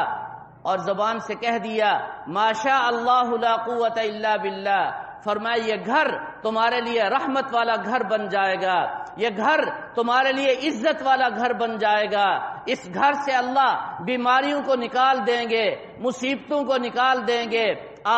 اور زبان سے کہہ دیا ماشاء اللہ لا قوت الا باللہ، فرمایا یہ گھر تمہارے لیے رحمت والا گھر بن جائے گا، یہ گھر تمہارے لیے عزت والا گھر بن جائے گا، اس گھر سے اللہ بیماریوں کو نکال دیں گے، مصیبتوں کو نکال دیں گے،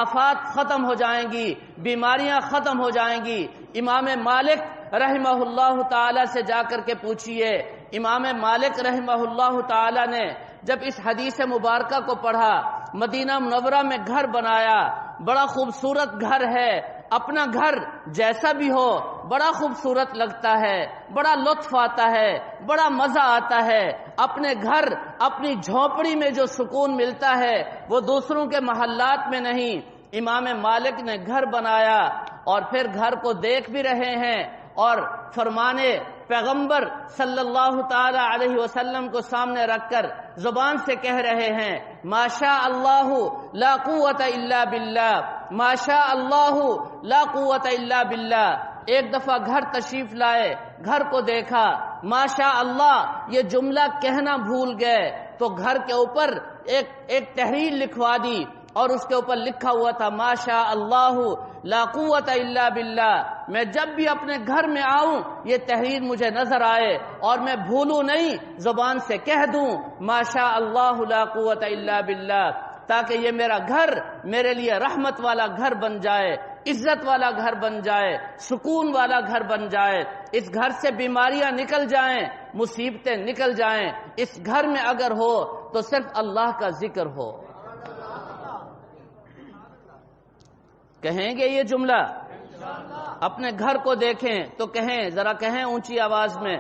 آفات ختم ہو جائیں گی، بیماریاں ختم ہو جائیں گی۔ امام مالک رحمہ اللہ تعالی سے جا کر کے پوچھئے، امام مالک رحمہ اللہ تعالی نے جب اس حدیث مبارکہ کو پڑھا، مدینہ منورہ میں گھر بنایا، بڑا خوبصورت گھر ہے، اپنا گھر جیسا بھی ہو بڑا خوبصورت لگتا ہے، بڑا لطف آتا ہے، بڑا مزہ آتا ہے، اپنے گھر اپنی جھونپڑی میں جو سکون ملتا ہے وہ دوسروں کے محلات میں نہیں۔ امام مالک نے گھر بنایا اور پھر گھر کو دیکھ بھی رہے ہیں اور فرمانے پیغمبر صلی اللہ تعالی علیہ وسلم کو سامنے رکھ کر زبان سے کہہ رہے ہیں ماشاء اللہ لا قوت الا باللہ، ماشاء اللہ لا قوت الا باللہ۔ ایک دفعہ گھر تشریف لائے، گھر کو دیکھا، ماشاء اللہ یہ جملہ کہنا بھول گئے تو گھر کے اوپر ایک تحریر لکھوا دی اور اس کے اوپر لکھا ہوا تھا ماشاء اللہ لا قوت الا باللہ۔ میں جب بھی اپنے گھر میں آؤں یہ تحریر مجھے نظر آئے اور میں بھولوں نہیں، زبان سے کہہ دوں ماشاء اللہ لا قوت الا باللہ، تاکہ یہ میرا گھر میرے لیے رحمت والا گھر بن جائے، عزت والا گھر بن جائے، سکون والا گھر بن جائے، اس گھر سے بیماریاں نکل جائیں، مصیبتیں نکل جائیں۔ اس گھر میں اگر ہو تو صرف اللہ کا ذکر ہو۔ کہیں گے یہ جملہ؟ اپنے گھر کو دیکھیں تو کہیں، ذرا کہیں اونچی آواز میں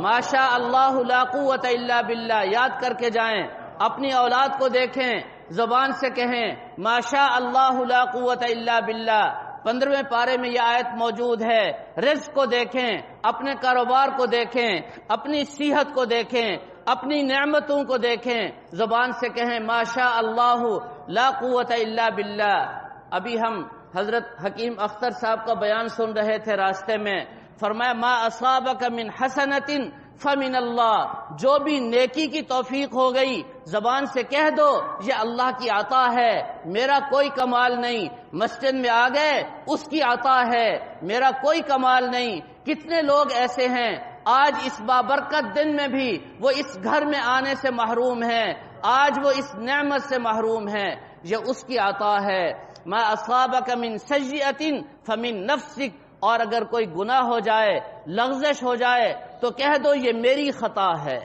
ماشاء اللہ لا قوت الا باللہ، یاد کر کے جائیں۔ اپنی اولاد کو دیکھیں، زبان سے کہیں ماشاء اللہ لا قوت الا باللہ۔ 15ویں پارے میں یہ آیت موجود ہے۔ رزق کو دیکھیں، اپنے کاروبار کو دیکھیں، اپنی صحت کو دیکھیں، اپنی نعمتوں کو دیکھیں، زبان سے کہیں ماشاء اللہ لا قوت الا باللہ۔ ابھی ہم حضرت حکیم اختر صاحب کا بیان سن رہے تھے راستے میں، فرمایا ما اصابک من حسنۃ فمن اللہ، جو بھی نیکی کی توفیق ہو گئی زبان سے کہہ دو یہ اللہ کی عطا ہے، میرا کوئی کمال نہیں، مسجد میں آ گئے اس کی عطا ہے، میرا کوئی کمال نہیں۔ کتنے لوگ ایسے ہیں آج اس بابرکت دن میں بھی وہ اس گھر میں آنے سے محروم ہیں، آج وہ اس نعمت سے محروم ہیں، یہ اس کی عطا ہے۔ ما اصابک من سیئۃ فمن نفسک، اور اگر کوئی گناہ ہو جائے، لغزش ہو جائے تو کہہ دو یہ میری خطا ہے،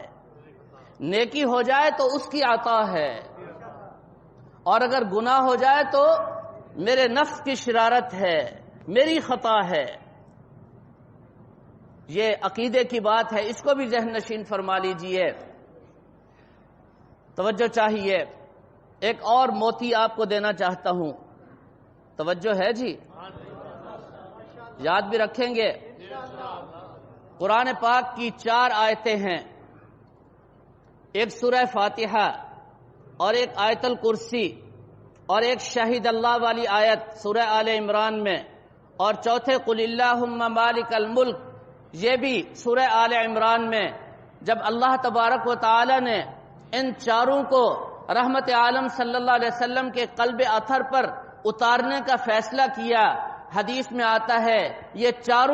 نیکی ہو جائے تو اس کی عطا ہے، اور اگر گناہ ہو جائے تو میرے نفس کی شرارت ہے، میری خطا ہے۔ یہ عقیدے کی بات ہے، اس کو بھی ذہن نشین فرما لیجئے۔ توجہ چاہیے، ایک اور موتی آپ کو دینا چاہتا ہوں، توجہ ہے جی؟ یاد بھی رکھیں گے؟ قرآن پاک کی 4 آیتیں ہیں، ایک سورہ فاتحہ اور ایک آیت الکرسی اور ایک شہید اللہ والی آیت سورہ آل عمران میں، اور چوتھے قل اللہم مالک الملک، یہ بھی سورہ آل عمران میں۔ جب اللہ تبارک و تعالی نے ان 4 کو رحمت عالم صلی اللہ علیہ وسلم کے قلب اطہر پر اتارنے کا فیصلہ کیا، حدیث میں آتا ہے یہ 4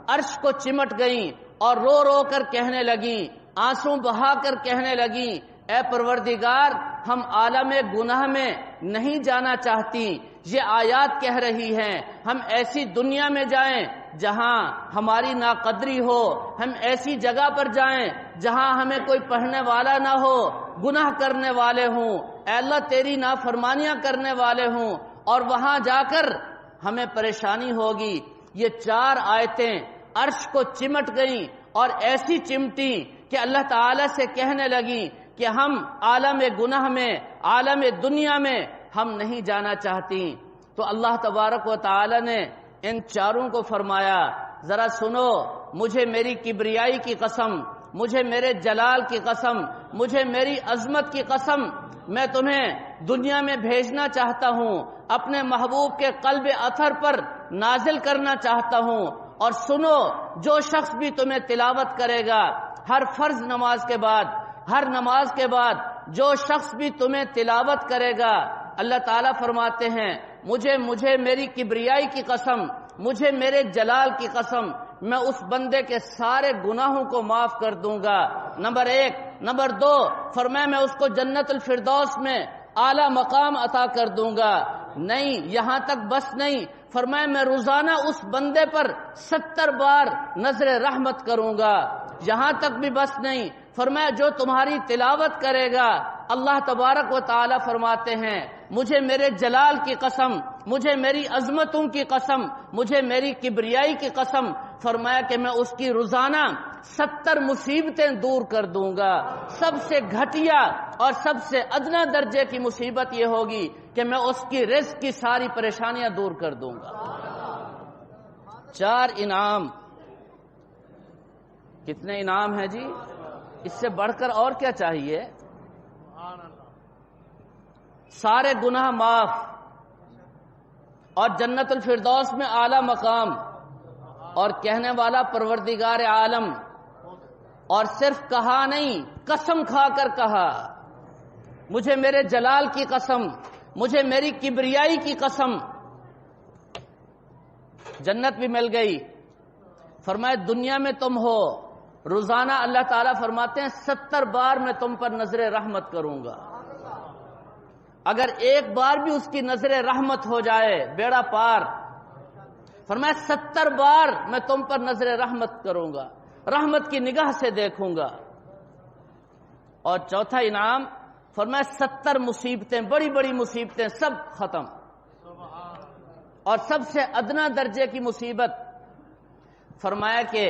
عرش کو چمٹ گئیں اور رو رو کر کہنے لگیں، آنسو بہا کر کہنے لگیں اے پروردگار ہم عالم گناہ میں نہیں جانا چاہتی، یہ آیات کہہ رہی ہیں ہم ایسی دنیا میں جائیں جہاں ہماری ناقدری ہو، ہم ایسی جگہ پر جائیں جہاں ہمیں کوئی پڑھنے والا نہ ہو، گناہ کرنے والے ہوں، اے اللہ تیری نافرمانیاں کرنے والے ہوں، اور وہاں جا کر ہمیں پریشانی ہوگی۔ یہ 4 آیتیں عرش کو چمٹ گئیں اور ایسی چمٹی کہ اللہ تعالی سے کہنے لگیں کہ ہم عالم گناہ میں، عالم دنیا میں ہم نہیں جانا چاہتی۔ تو اللہ تبارک و تعالی نے ان چاروں کو فرمایا ذرا سنو، مجھے میری کبریائی کی قسم، مجھے میرے جلال کی قسم، مجھے میری عظمت کی قسم، میں تمہیں دنیا میں بھیجنا چاہتا ہوں، اپنے محبوب کے قلب اطہر پر نازل کرنا چاہتا ہوں۔ اور سنو، جو شخص بھی تمہیں تلاوت کرے گا ہر فرض نماز کے بعد، ہر نماز کے بعد جو شخص بھی تمہیں تلاوت کرے گا، اللہ تعالیٰ فرماتے ہیں مجھے میری کبریائی کی قسم، مجھے میرے جلال کی قسم، میں اس بندے کے سارے گناہوں کو معاف کر دوں گا۔ نمبر 1۔ نمبر 2، فرمایا میں اس کو جنت الفردوس میں اعلیٰ مقام عطا کر دوں گا۔ نہیں، یہاں تک بس نہیں، فرمایا میں روزانہ اس بندے پر 70 بار نظر رحمت کروں گا۔ یہاں تک بھی بس نہیں، فرمایا جو تمہاری تلاوت کرے گا، اللہ تبارک و تعالی فرماتے ہیں مجھے میرے جلال کی قسم، مجھے میری عظمتوں کی قسم، مجھے میری کبریائی کی قسم، فرمایا کہ میں اس کی روزانہ 70 مصیبتیں دور کر دوں گا۔ سب سے گھٹیا اور سب سے ادنا درجے کی مصیبت یہ ہوگی کہ میں اس کی رزق کی ساری پریشانیاں دور کر دوں گا۔ 4 انعام، کتنے انعام ہیں جی؟ اس سے بڑھ کر اور کیا چاہیے؟ سارے گناہ معاف اور جنت الفردوس میں اعلیٰ مقام، اور کہنے والا پروردگار عالم، اور صرف کہا نہیں، قسم کھا کر کہا مجھے میرے جلال کی قسم، مجھے میری کبریائی کی قسم، جنت بھی مل گئی۔ فرمایا دنیا میں تم ہو، روزانہ اللہ تعالیٰ فرماتے ہیں 70 بار میں تم پر نظر رحمت کروں گا۔ اگر ایک بار بھی اس کی نظر رحمت ہو جائے بیڑا پار۔ فرمایا 70 بار میں تم پر نظر رحمت کروں گا، رحمت کی نگاہ سے دیکھوں گا۔ اور چوتھا انعام، فرمایا 70 مصیبتیں، بڑی بڑی مصیبتیں سب ختم۔ اور سب سے ادنا درجے کی مصیبت، فرمایا کہ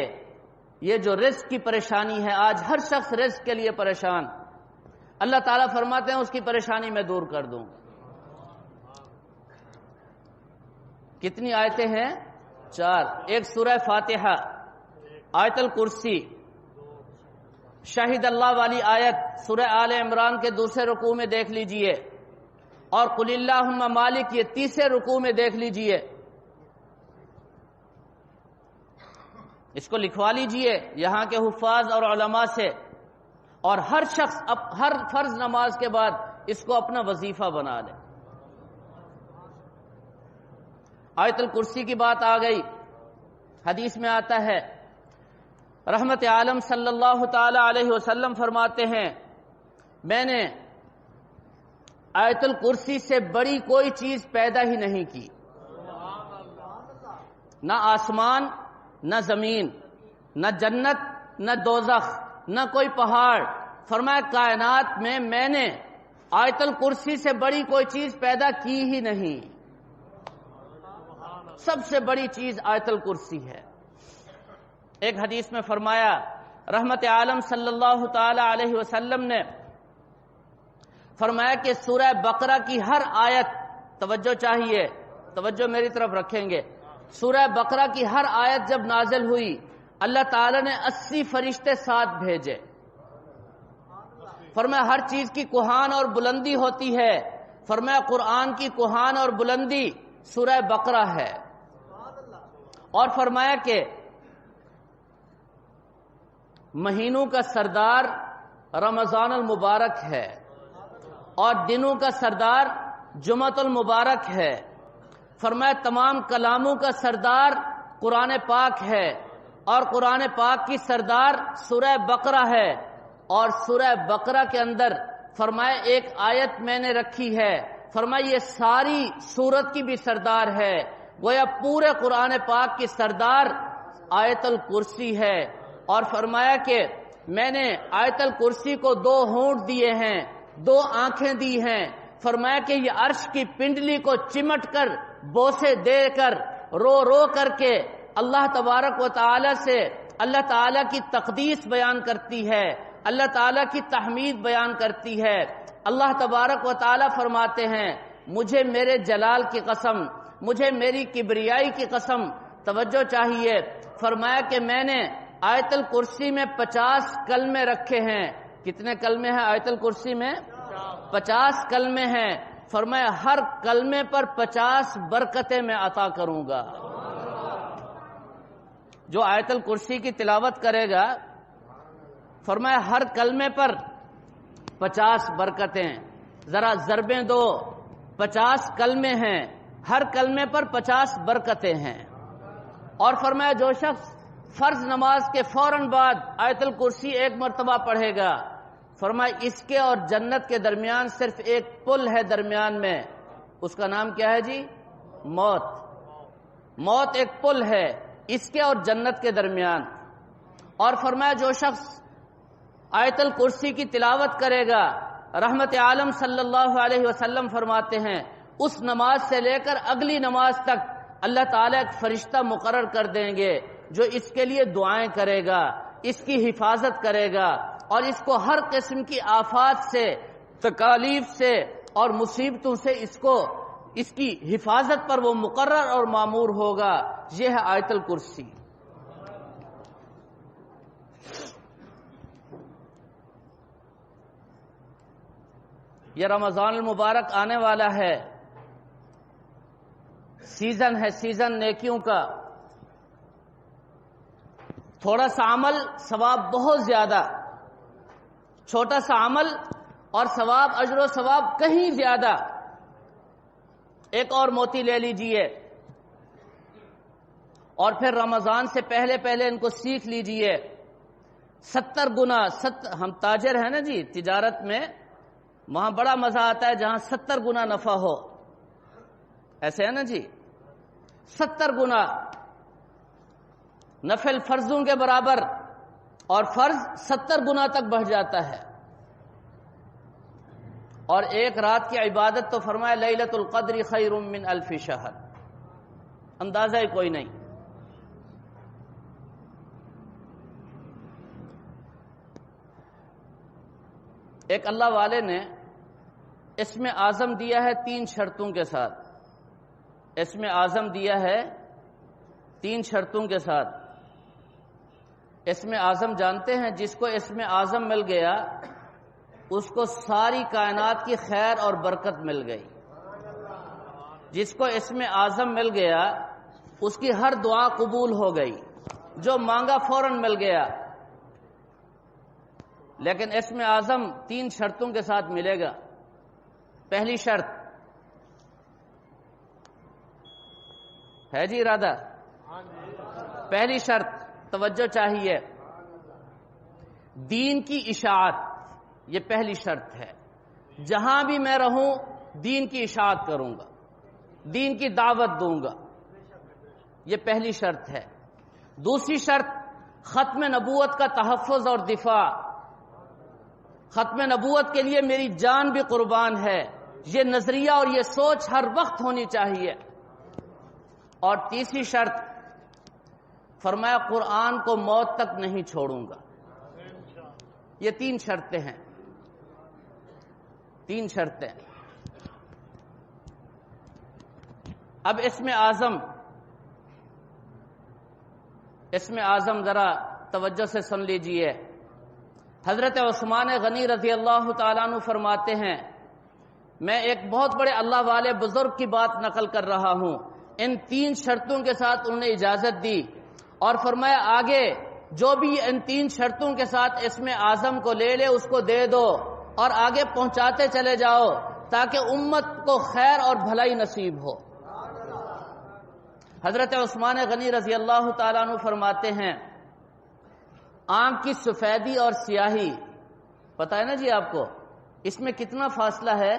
یہ جو رزق کی پریشانی ہے، آج ہر شخص رزق کے لیے پریشان، اللہ تعالیٰ فرماتے ہیں اس کی پریشانی میں دور کر دوں۔ کتنی آیتیں ہیں؟ 4۔ ایک سورہ فاتحہ، آیت الکرسی، شاہد اللہ والی آیت سورہ آل عمران کے دوسرے رکوع میں دیکھ لیجئے، اور قل اللہم مالک یہ تیسرے رکوع میں دیکھ لیجئے۔ اس کو لکھوا لیجئے یہاں کے حفاظ اور علماء سے، اور ہر شخص ہر فرض نماز کے بعد اس کو اپنا وظیفہ بنا لے۔ آیت الکرسی کی بات آ گئی، حدیث میں آتا ہے رحمت عالم صلی اللہ تعالی علیہ وسلم فرماتے ہیں میں نے آیت الکرسی سے بڑی کوئی چیز پیدا ہی نہیں کی، نہ آسمان، نہ زمین، نہ جنت، نہ دوزخ، نہ کوئی پہاڑ۔ فرمایا کائنات میں نے آیت الکرسی سے بڑی کوئی چیز پیدا کی ہی نہیں، سب سے بڑی چیز آیت الکرسی ہے۔ ایک حدیث میں فرمایا رحمت عالم صلی اللہ تعالی علیہ وسلم نے فرمایا کہ سورہ بقرہ کی ہر آیت، توجہ چاہیے، توجہ میری طرف رکھیں گے، سورہ بقرہ کی ہر آیت جب نازل ہوئی اللہ تعالی نے 80 فرشتے ساتھ بھیجے۔ فرمایا ہر چیز کی کوہان اور بلندی ہوتی ہے، فرمایا قرآن کی کوہان اور بلندی سورہ بقرہ ہے۔ اور فرمایا کہ مہینوں کا سردار رمضان المبارک ہے، اور دنوں کا سردار جمعۃ المبارک ہے۔ فرمایا تمام کلاموں کا سردار قرآن پاک ہے، اور قرآن پاک کی سردار سورہ بقرہ ہے۔ اور سورہ بقرہ کے اندر فرمایا ایک آیت میں نے رکھی ہے، فرمایا یہ ساری سورت کی بھی سردار ہے، گویا پورے قرآن پاک کی سردار آیت الکرسی ہے۔ اور فرمایا کہ میں نے آیت الکرسی کو 2 ہونٹ دیے ہیں، 2 آنکھیں دی ہیں، فرمایا کہ یہ عرش کی پنڈلی کو چمٹ کر، بوسے دے کر، رو رو کر کے اللہ تبارک و تعالی سے اللہ تعالی کی تقدیس بیان کرتی ہے، اللہ تعالیٰ کی تحمید بیان کرتی ہے۔ اللہ تبارک و تعالیٰ فرماتے ہیں مجھے میرے جلال کی قسم، مجھے میری کبریائی کی قسم، توجہ چاہیے، فرمایا کہ میں نے آیت الکرسی میں 50 کلمے رکھے ہیں۔ کتنے کلمے ہیں آیت الکرسی میں؟ 50 کلمے ہیں۔ فرمایا ہر کلمے پر 50 برکتیں میں عطا کروں گا۔ جو آیت الکرسی کی تلاوت کرے گا، فرمایا ہر کلمے پر 50 برکتیں۔ ذرا ضربیں دو، 50 کلمے ہیں، ہر کلمے پر 50 برکتیں ہیں۔ اور فرمایا جو شخص فرض نماز کے فوراً بعد آیت الکرسی ایک مرتبہ پڑھے گا، فرمایا اس کے اور جنت کے درمیان صرف ایک پل ہے درمیان میں، اس کا نام کیا ہے جی؟ موت۔ موت ایک پل ہے اس کے اور جنت کے درمیان۔ اور فرمایا جو شخص آیت الکرسی کی تلاوت کرے گا، رحمت عالم صلی اللہ علیہ وسلم فرماتے ہیں اس نماز سے لے کر اگلی نماز تک اللہ تعالیٰ ایک فرشتہ مقرر کر دیں گے جو اس کے لیے دعائیں کرے گا، اس کی حفاظت کرے گا، اور اس کو ہر قسم کی آفات سے، تکالیف سے اور مصیبتوں سے اس کی حفاظت پر وہ مقرر اور مامور ہوگا۔ یہ ہے آیت الکرسی۔ یہ رمضان المبارک آنے والا ہے، سیزن ہے، سیزن نیکیوں کا۔ تھوڑا سا عمل ثواب بہت زیادہ، چھوٹا سا عمل اور ثواب، اجر و ثواب کہیں زیادہ۔ ایک اور موتی لے لیجئے، اور پھر رمضان سے پہلے پہلے ان کو سیکھ لیجئے۔ 70 گنا، ہم تاجر ہیں نا جی، تجارت میں وہاں بڑا مزہ آتا ہے جہاں 70 گنا نفع ہو، ایسے ہے نا جی؟ 70 گنا نفل فرضوں کے برابر، اور فرض 70 گنا تک بڑھ جاتا ہے۔ اور ایک رات کی عبادت تو فرمایا لیلۃ القدر خیر من الف شہر، اندازہ ہی کوئی نہیں۔ ایک اللہ والے نے اسم اعظم دیا ہے 3 شرطوں کے ساتھ، اسم اعظم دیا ہے 3 شرطوں کے ساتھ۔ اسم اعظم جانتے ہیں، جس کو اسم اعظم مل گیا اس کو ساری کائنات کی خیر اور برکت مل گئی۔ جس کو اسم اعظم مل گیا اس کی ہر دعا قبول ہو گئی، جو مانگا فوراً مل گیا۔ لیکن اسم اعظم 3 شرطوں کے ساتھ ملے گا۔ پہلی شرط ہے جی ارادہ؟ پہلی شرط، توجہ چاہیے، دین کی اشاعت، یہ پہلی شرط ہے۔ جہاں بھی میں رہوں دین کی اشاعت کروں گا، دین کی دعوت دوں گا، یہ پہلی شرط ہے۔ دوسری شرط، ختم نبوت کا تحفظ اور دفاع، ختم نبوت کے لیے میری جان بھی قربان ہے، یہ نظریہ اور یہ سوچ ہر وقت ہونی چاہیے۔ اور تیسری شرط، فرمایا قرآن کو موت تک نہیں چھوڑوں گا۔ یہ 3 شرطیں ہیں، 3 شرطیں۔ اب اسم اعظم ذرا توجہ سے سن لیجئے۔ حضرت عثمان غنی رضی اللہ تعالیٰ عنہ فرماتے ہیں، میں ایک بہت بڑے اللہ والے بزرگ کی بات نقل کر رہا ہوں، ان 3 شرطوں کے ساتھ انہوں نے اجازت دی، اور فرمایا آگے جو بھی ان 3 شرطوں کے ساتھ اسم اعظم کو لے لے اس کو دے دو، اور آگے پہنچاتے چلے جاؤ تاکہ امت کو خیر اور بھلائی نصیب ہو۔ حضرت عثمان غنی رضی اللہ تعالیٰ عنہ فرماتے ہیں، آنکھ کی سفیدی اور سیاہی، پتہ ہے نا جی آپ کو، اس میں کتنا فاصلہ ہے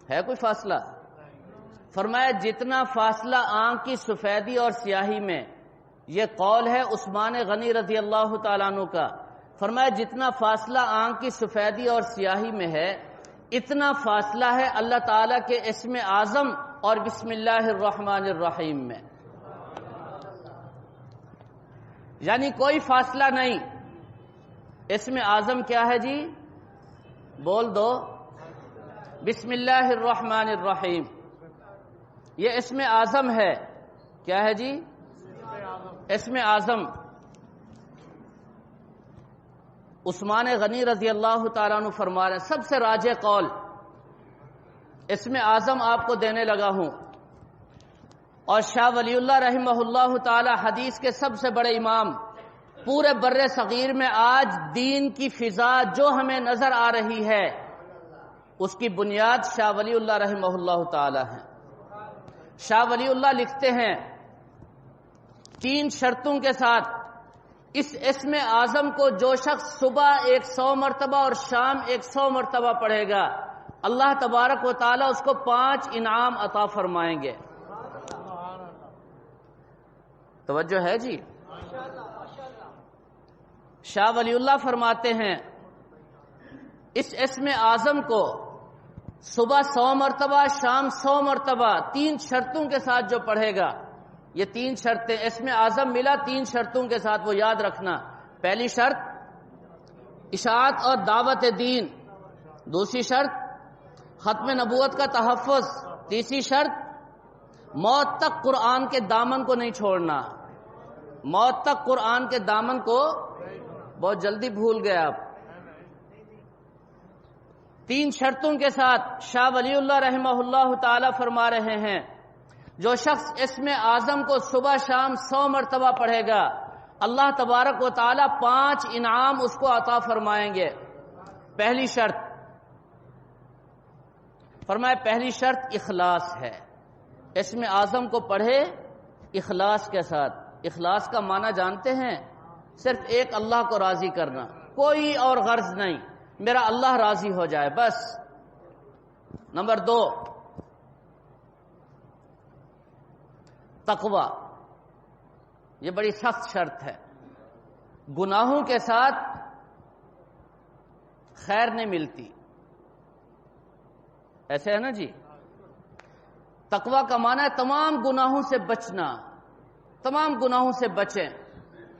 کوئی فاصلہ؟ فرمایا جتنا فاصلہ آنکھ کی سفیدی اور سیاہی میں، یہ قول ہے عثمان غنی رضی اللہ تعالیٰ عنہ کا، فرمایا جتنا فاصلہ آنکھ کی سفیدی اور سیاہی میں ہے، اتنا فاصلہ ہے اللہ تعالیٰ کے اسم اعظم اور بسم اللہ الرحمن الرحیم میں، یعنی کوئی فاصلہ نہیں۔ اسم اعظم کیا ہے جی؟ بول دو، بسم اللہ الرحمن الرحیم، یہ اسم اعظم ہے۔ کیا ہے جی؟ اسم اعظم۔ عثمان غنی رضی اللہ تعالیٰ عنہ فرما رہے ہیں سب سے راجح قول اسم اعظم آپ کو دینے لگا ہوں، اور شاہ ولی اللہ رحمہ اللہ تعالی حدیث کے سب سے بڑے امام، پورے بر صغیر میں آج دین کی فضا جو ہمیں نظر آ رہی ہے اس کی بنیاد شاہ ولی اللہ رحمہ اللہ تعالی ہے۔ شاہ ولی اللہ لکھتے ہیں 3 شرطوں کے ساتھ اس اسم اعظم کو جو شخص صبح 100 مرتبہ اور شام 100 مرتبہ پڑھے گا، اللہ تبارک و تعالی اس کو 5 انعام عطا فرمائیں گے۔ توجہ ہے جی؟ شاہ ولی اللہ فرماتے ہیں اس اسم اعظم کو صبح 100 مرتبہ شام 100 مرتبہ 3 شرطوں کے ساتھ جو پڑھے گا، یہ 3 شرطیں، اسم اعظم ملا 3 شرطوں کے ساتھ، وہ یاد رکھنا۔ پہلی شرط اشاعت اور دعوت دین، دوسری شرط ختم نبوت کا تحفظ، تیسری شرط موت تک قرآن کے دامن کو نہیں چھوڑنا، موت تک قرآن کے دامن کو، بہت جلدی بھول گئے آپ۔ 3 شرطوں کے ساتھ شاہ ولی اللہ رحمہ اللہ تعالی فرما رہے ہیں جو شخص اسم اعظم کو صبح شام 100 مرتبہ پڑھے گا، اللہ تبارک و تعالی 5 انعام اس کو عطا فرمائیں گے۔ پہلی شرط فرمائے، پہلی شرط اخلاص ہے۔ اسم اعظم کو پڑھے اخلاص کے ساتھ۔ اخلاص کا معنی جانتے ہیں؟ صرف ایک اللہ کو راضی کرنا، کوئی اور غرض نہیں، میرا اللہ راضی ہو جائے بس۔ نمبر 2 تقوی، یہ بڑی سخت شرط ہے، گناہوں کے ساتھ خیر نہیں ملتی، ایسے ہے نا جی؟ تقوی کا معنی ہے تمام گناہوں سے بچنا، تمام گناہوں سے بچیں،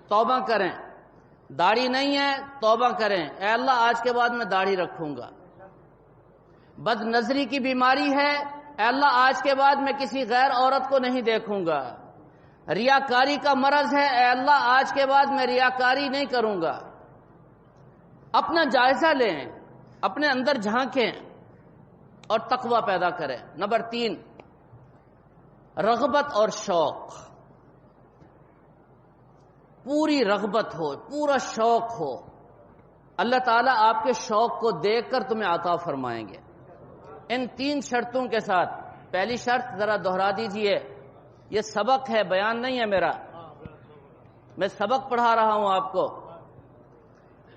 توبہ کریں۔ داڑھی نہیں ہے توبہ کریں، اے اللہ آج کے بعد میں داڑھی رکھوں گا۔ بد نظری کی بیماری ہے، اے اللہ آج کے بعد میں کسی غیر عورت کو نہیں دیکھوں گا۔ ریاکاری کا مرض ہے، اے اللہ آج کے بعد میں ریاکاری نہیں کروں گا۔ اپنا جائزہ لیں، اپنے اندر جھانکیں اور تقوی پیدا کریں۔ نمبر 3 رغبت اور شوق، پوری رغبت ہو، پورا شوق ہو، اللہ تعالیٰ آپ کے شوق کو دیکھ کر تمہیں عطا فرمائیں گے۔ ان 3 شرطوں کے ساتھ پہلی شرط ذرا دہرا دیجئے، یہ سبق ہے، بیان نہیں ہے میرا، میں سبق پڑھا رہا ہوں آپ کو۔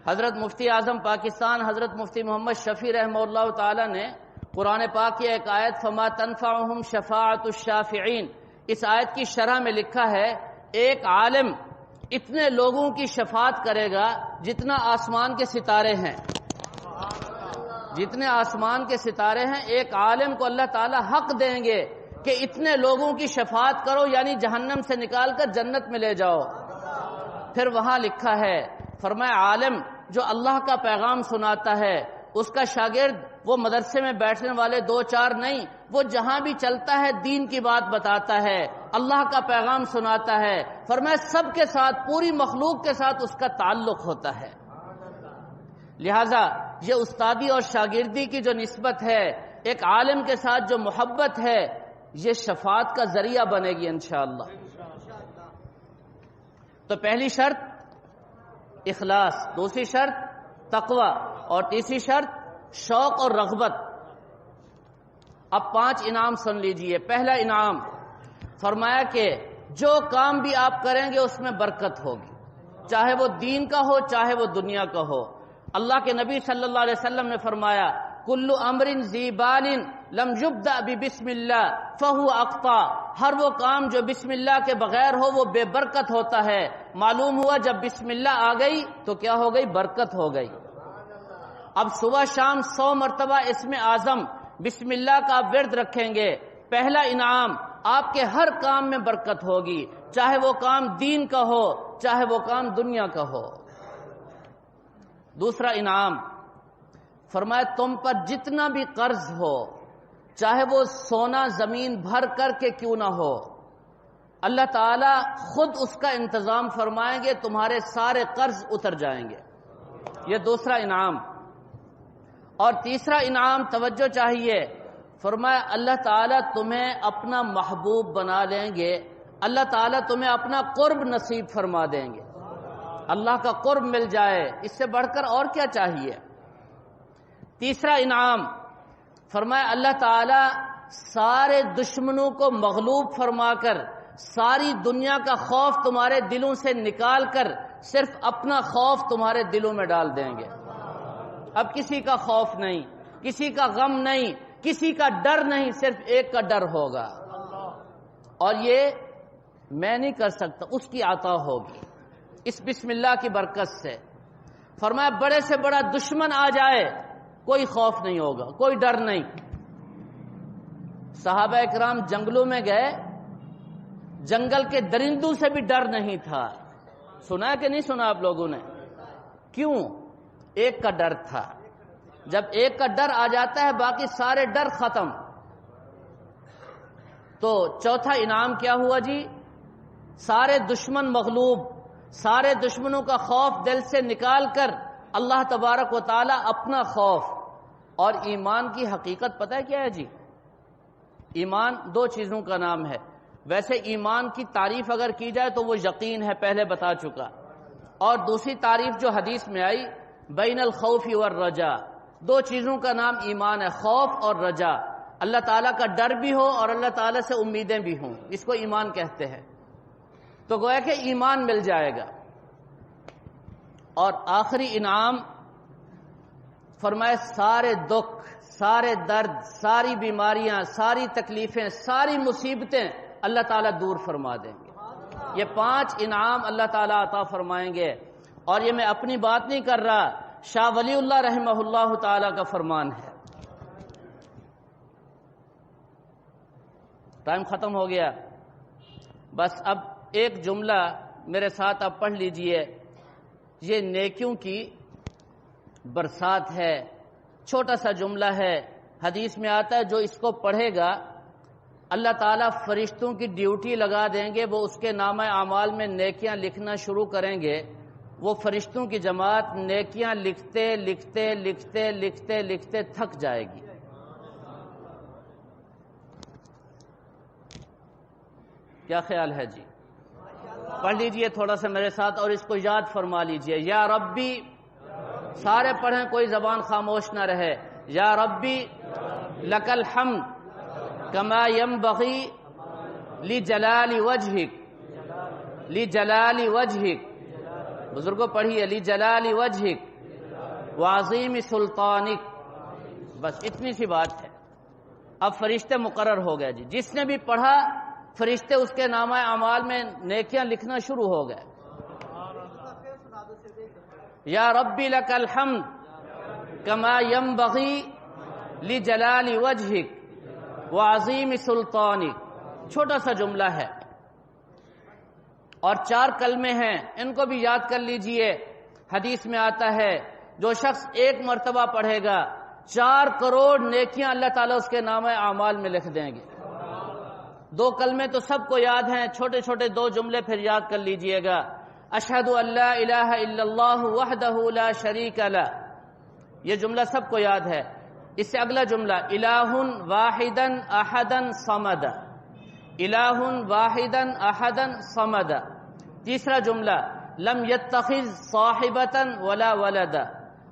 حضرت مفتی اعظم پاکستان حضرت مفتی محمد شفیع رحمہ اللہ تعالی نے قرآن پاک کی ایک آیت فما تنفعهم شفاعت الشافعین، اس آیت کی شرح میں لکھا ہے ایک عالم اتنے لوگوں کی شفاعت کرے گا جتنا آسمان کے ستارے ہیں، جتنے آسمان کے ستارے ہیں، ایک عالم کو اللہ تعالی حق دیں گے کہ اتنے لوگوں کی شفاعت کرو، یعنی جہنم سے نکال کر جنت میں لے جاؤ۔ پھر وہاں لکھا ہے، فرمایا عالم جو اللہ کا پیغام سناتا ہے، اس کا شاگرد وہ مدرسے میں بیٹھنے والے 2-4 نہیں، وہ جہاں بھی چلتا ہے دین کی بات بتاتا ہے، اللہ کا پیغام سناتا ہے۔ فرمایا سب کے ساتھ، پوری مخلوق کے ساتھ اس کا تعلق ہوتا ہے۔ لہذا یہ استادی اور شاگردی کی جو نسبت ہے، ایک عالم کے ساتھ جو محبت ہے، یہ شفاعت کا ذریعہ بنے گی انشاءاللہ۔ تو پہلی شرط اخلاص، دوسری شرط تقوی، اور تیسری شرط شوق اور رغبت۔ اب 5 انعام سن لیجئے۔ پہلا انعام فرمایا کہ جو کام بھی آپ کریں گے اس میں برکت ہوگی، چاہے وہ دین کا ہو چاہے وہ دنیا کا ہو۔ اللہ کے نبی صلی اللہ علیہ وسلم نے فرمایا کل امر ذی بال لم یبدأ بسم اللہ فہو اقطع، ہر وہ کام جو بسم اللہ کے بغیر ہو وہ بے برکت ہوتا ہے۔ معلوم ہوا جب بسم اللہ آ گئی تو کیا ہو گئی؟ برکت ہو گئی۔ اب صبح شام 100 مرتبہ اسم اعظم بسم اللہ کا آپ ورد رکھیں گے، پہلا انعام آپ کے ہر کام میں برکت ہوگی، چاہے وہ کام دین کا ہو چاہے وہ کام دنیا کا ہو۔ دوسرا انعام فرمایا تم پر جتنا بھی قرض ہو، چاہے وہ سونا زمین بھر کر کے کیوں نہ ہو، اللہ تعالیٰ خود اس کا انتظام فرمائیں گے، تمہارے سارے قرض اتر جائیں گے۔ یہ دوسرا انعام۔ اور تیسرا انعام توجہ چاہیے، فرمایا اللہ تعالیٰ تمہیں اپنا محبوب بنا لیں گے، اللہ تعالیٰ تمہیں اپنا قرب نصیب فرما دیں گے، اللہ کا قرب مل جائے، اس سے بڑھ کر اور کیا چاہیے۔ تیسرا انعام فرمایا اللہ تعالیٰ سارے دشمنوں کو مغلوب فرما کر، ساری دنیا کا خوف تمہارے دلوں سے نکال کر صرف اپنا خوف تمہارے دلوں میں ڈال دیں گے۔ اب کسی کا خوف نہیں، کسی کا غم نہیں، کسی کا ڈر نہیں، صرف ایک کا ڈر ہوگا، اور یہ میں نہیں کر سکتا، اس کی عطا ہوگی اس بسم اللہ کی برکت سے۔ فرمایا بڑے سے بڑا دشمن آ جائے کوئی خوف نہیں ہوگا، کوئی ڈر نہیں۔ صحابہ اکرام جنگلوں میں گئے، جنگل کے درندوں سے بھی ڈر نہیں تھا۔ سنا کہ نہیں سنا آپ لوگوں نے؟ کیوں؟ ایک کا ڈر تھا۔ جب ایک کا ڈر آ جاتا ہے باقی سارے ڈر ختم۔ تو چوتھا انعام کیا ہوا جی؟ سارے دشمن مغلوب، سارے دشمنوں کا خوف دل سے نکال کر اللہ تبارک و تعالی اپنا خوف۔ اور ایمان کی حقیقت پتہ ہے کیا ہے جی؟ ایمان دو چیزوں کا نام ہے۔ ویسے ایمان کی تعریف اگر کی جائے تو وہ یقین ہے، پہلے بتا چکا، اور دوسری تعریف جو حدیث میں آئی بین الخوف والرجا، دو چیزوں کا نام ایمان ہے، خوف اور رجا، اللہ تعالیٰ کا ڈر بھی ہو اور اللہ تعالیٰ سے امیدیں بھی ہوں، اس کو ایمان کہتے ہیں۔ تو گویا کہ ایمان مل جائے گا۔ اور آخری انعام فرمائے سارے دکھ، سارے درد، ساری بیماریاں، ساری تکلیفیں، ساری مصیبتیں اللہ تعالیٰ دور فرما دیں گے۔ یہ 5 انعام اللہ تعالیٰ عطا فرمائیں گے۔ اور یہ میں اپنی بات نہیں کر رہا، شاہ ولی اللہ رحمہ اللہ تعالیٰ کا فرمان ہے۔ ٹائم ختم ہو گیا، بس اب ایک جملہ میرے ساتھ آپ پڑھ لیجئے۔ یہ نیکیوں کی برسات ہے، چھوٹا سا جملہ ہے، حدیث میں آتا ہے جو اس کو پڑھے گا اللہ تعالیٰ فرشتوں کی ڈیوٹی لگا دیں گے، وہ اس کے نامہ اعمال میں نیکیاں لکھنا شروع کریں گے۔ وہ فرشتوں کی جماعت نیکیاں لکھتے لکھتے لکھتے لکھتے لکھتے تھک جائے گی۔ کیا خیال ہے جی؟ پڑھ لیجئے تھوڑا سا میرے ساتھ اور اس کو یاد فرما لیجئے۔ یا ربی، سارے پڑھیں، کوئی زبان خاموش نہ رہے۔ یا ربی لک الحمد کما ینبغی لجلال وجہک، لجلال وجہک، بزرگوں پڑھیے، لجلال وجہک وعظیم سلطانک۔ بس اتنی سی بات ہے۔ اب فرشتے مقرر ہو گئے جی، جس نے بھی پڑھا فرشتے اس کے نامہ اعمال میں نیکیاں لکھنا شروع ہو گئے۔ یا ربی لک الحمد کما ینبغی لجلال وجہک وعظیم سلطانک، چھوٹا سا جملہ ہے اور 4 کلمے ہیں، ان کو بھی یاد کر لیجئے۔ حدیث میں آتا ہے جو شخص 1 مرتبہ پڑھے گا 4 کروڑ نیکیاں اللہ تعالیٰ اس کے نامہ اعمال میں لکھ دیں گے۔ 2 کلمے تو سب کو یاد ہیں، چھوٹے چھوٹے 2 جملے پھر یاد کر لیجئے گا۔ اشہد ان لا الہ الا اللہ وحدہ لا شریک لہ، یہ جملہ سب کو یاد ہے۔ اس سے اگلا جملہ الہ واحدا احدا صمد، الہ واحدا احدا صمد۔ تیسرا جملہ لم یتخذ صاحبۃ ولا ولد،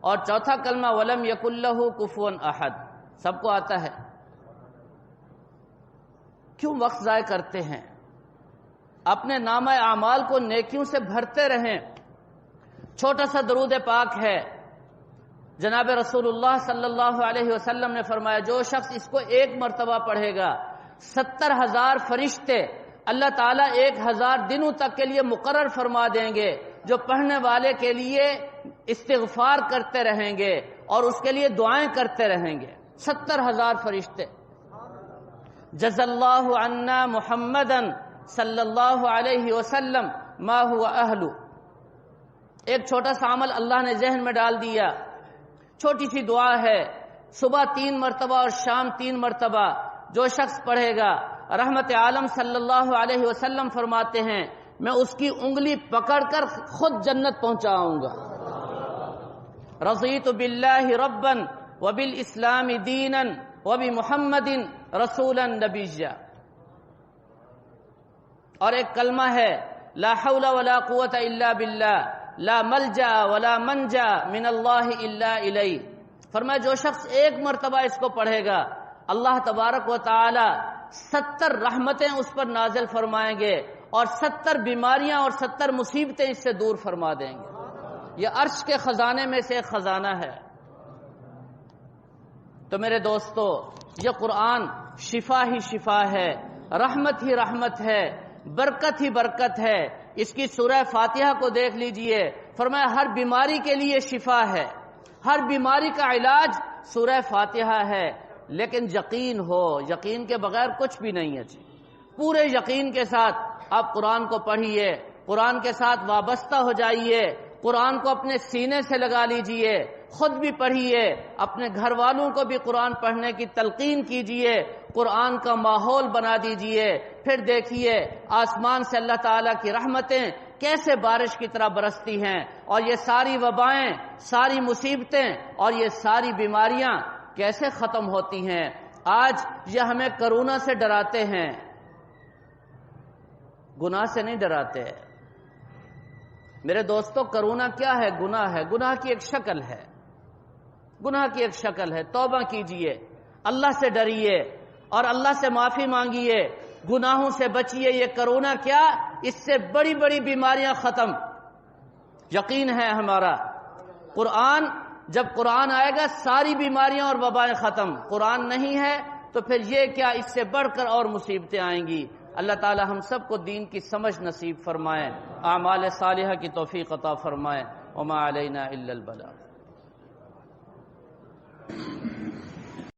اور چوتھا کلمہ ولم یکن لہ کفوا احد۔ سب کو آتا ہے۔ کیوں وقت ضائع کرتے ہیں؟ اپنے نامہ اعمال کو نیکیوں سے بھرتے رہیں۔ چھوٹا سا درود پاک ہے، جناب رسول اللہ صلی اللہ علیہ وسلم نے فرمایا جو شخص اس کو 1 مرتبہ پڑھے گا 70,000 فرشتے اللہ تعالیٰ 1000 دنوں تک کے لیے مقرر فرما دیں گے، جو پڑھنے والے کے لیے استغفار کرتے رہیں گے اور اس کے لیے دعائیں کرتے رہیں گے۔ 70,000 فرشتے۔ جزا اللہ عنا محمدا صلی اللہ علیہ وسلم ما هو اہل۔ ایک چھوٹا سا عمل اللہ نے ذہن میں ڈال دیا، چھوٹی سی دعا ہے، صبح 3 مرتبہ اور شام 3 مرتبہ جو شخص پڑھے گا، رحمت عالم صلی اللہ علیہ وسلم فرماتے ہیں میں اس کی انگلی پکڑ کر خود جنت پہنچاؤں گا۔ رضیت باللہ ربا وبالاسلام دینا وبمحمد رسولا نبیا۔ اور ایک کلمہ ہے لا حول ولا قوة الا باللہ لا ملجا ولا منجا من اللہ الا الیہ۔ فرمایا جو شخص 1 مرتبہ اس کو پڑھے گا اللہ تبارک و تعالی 70 رحمتیں اس پر نازل فرمائیں گے اور 70 بیماریاں اور 70 مصیبتیں اس سے دور فرما دیں گے۔ یہ عرش کے خزانے میں سے ایک خزانہ ہے۔ تو میرے دوستو، یہ قرآن شفا ہی شفا ہے، رحمت ہی رحمت ہے، برکت ہی برکت ہے۔ اس کی سورہ فاتحہ کو دیکھ لیجئے، فرمایا ہر بیماری کے لیے شفا ہے، ہر بیماری کا علاج سورہ فاتحہ ہے۔ لیکن یقین ہو، یقین کے بغیر کچھ بھی نہیں ہے جی۔ پورے یقین کے ساتھ آپ قرآن کو پڑھیے، قرآن کے ساتھ وابستہ ہو جائیے، قرآن کو اپنے سینے سے لگا لیجئے، خود بھی پڑھیے، اپنے گھر والوں کو بھی قرآن پڑھنے کی تلقین کیجئے، قرآن کا ماحول بنا دیجئے۔ پھر دیکھیے آسمان سے اللہ تعالیٰ کی رحمتیں کیسے بارش کی طرح برستی ہیں، اور یہ ساری وبائیں، ساری مصیبتیں اور یہ ساری بیماریاں کیسے ختم ہوتی ہیں۔ آج یہ ہمیں کرونا سے ڈراتے ہیں، گناہ سے نہیں ڈراتے۔ میرے دوستو، کرونا کیا ہے؟ گناہ ہے، گناہ کی ایک شکل ہے، گناہ کی ایک شکل ہے۔ توبہ کیجئے، اللہ سے ڈریے اور اللہ سے معافی مانگیے، گناہوں سے بچیے۔ یہ کرونا کیا، اس سے بڑی بڑی بیماریاں ختم، یقین ہے ہمارا۔ جب قرآن آئے گا ساری بیماریاں اور وبائیں ختم۔ قرآن نہیں ہے تو پھر یہ کیا، اس سے بڑھ کر اور مصیبتیں آئیں گی۔ اللہ تعالی ہم سب کو دین کی سمجھ نصیب فرمائے، اعمال صالحہ کی توفیق عطا فرمائے۔ وما علینا الا البلاغ۔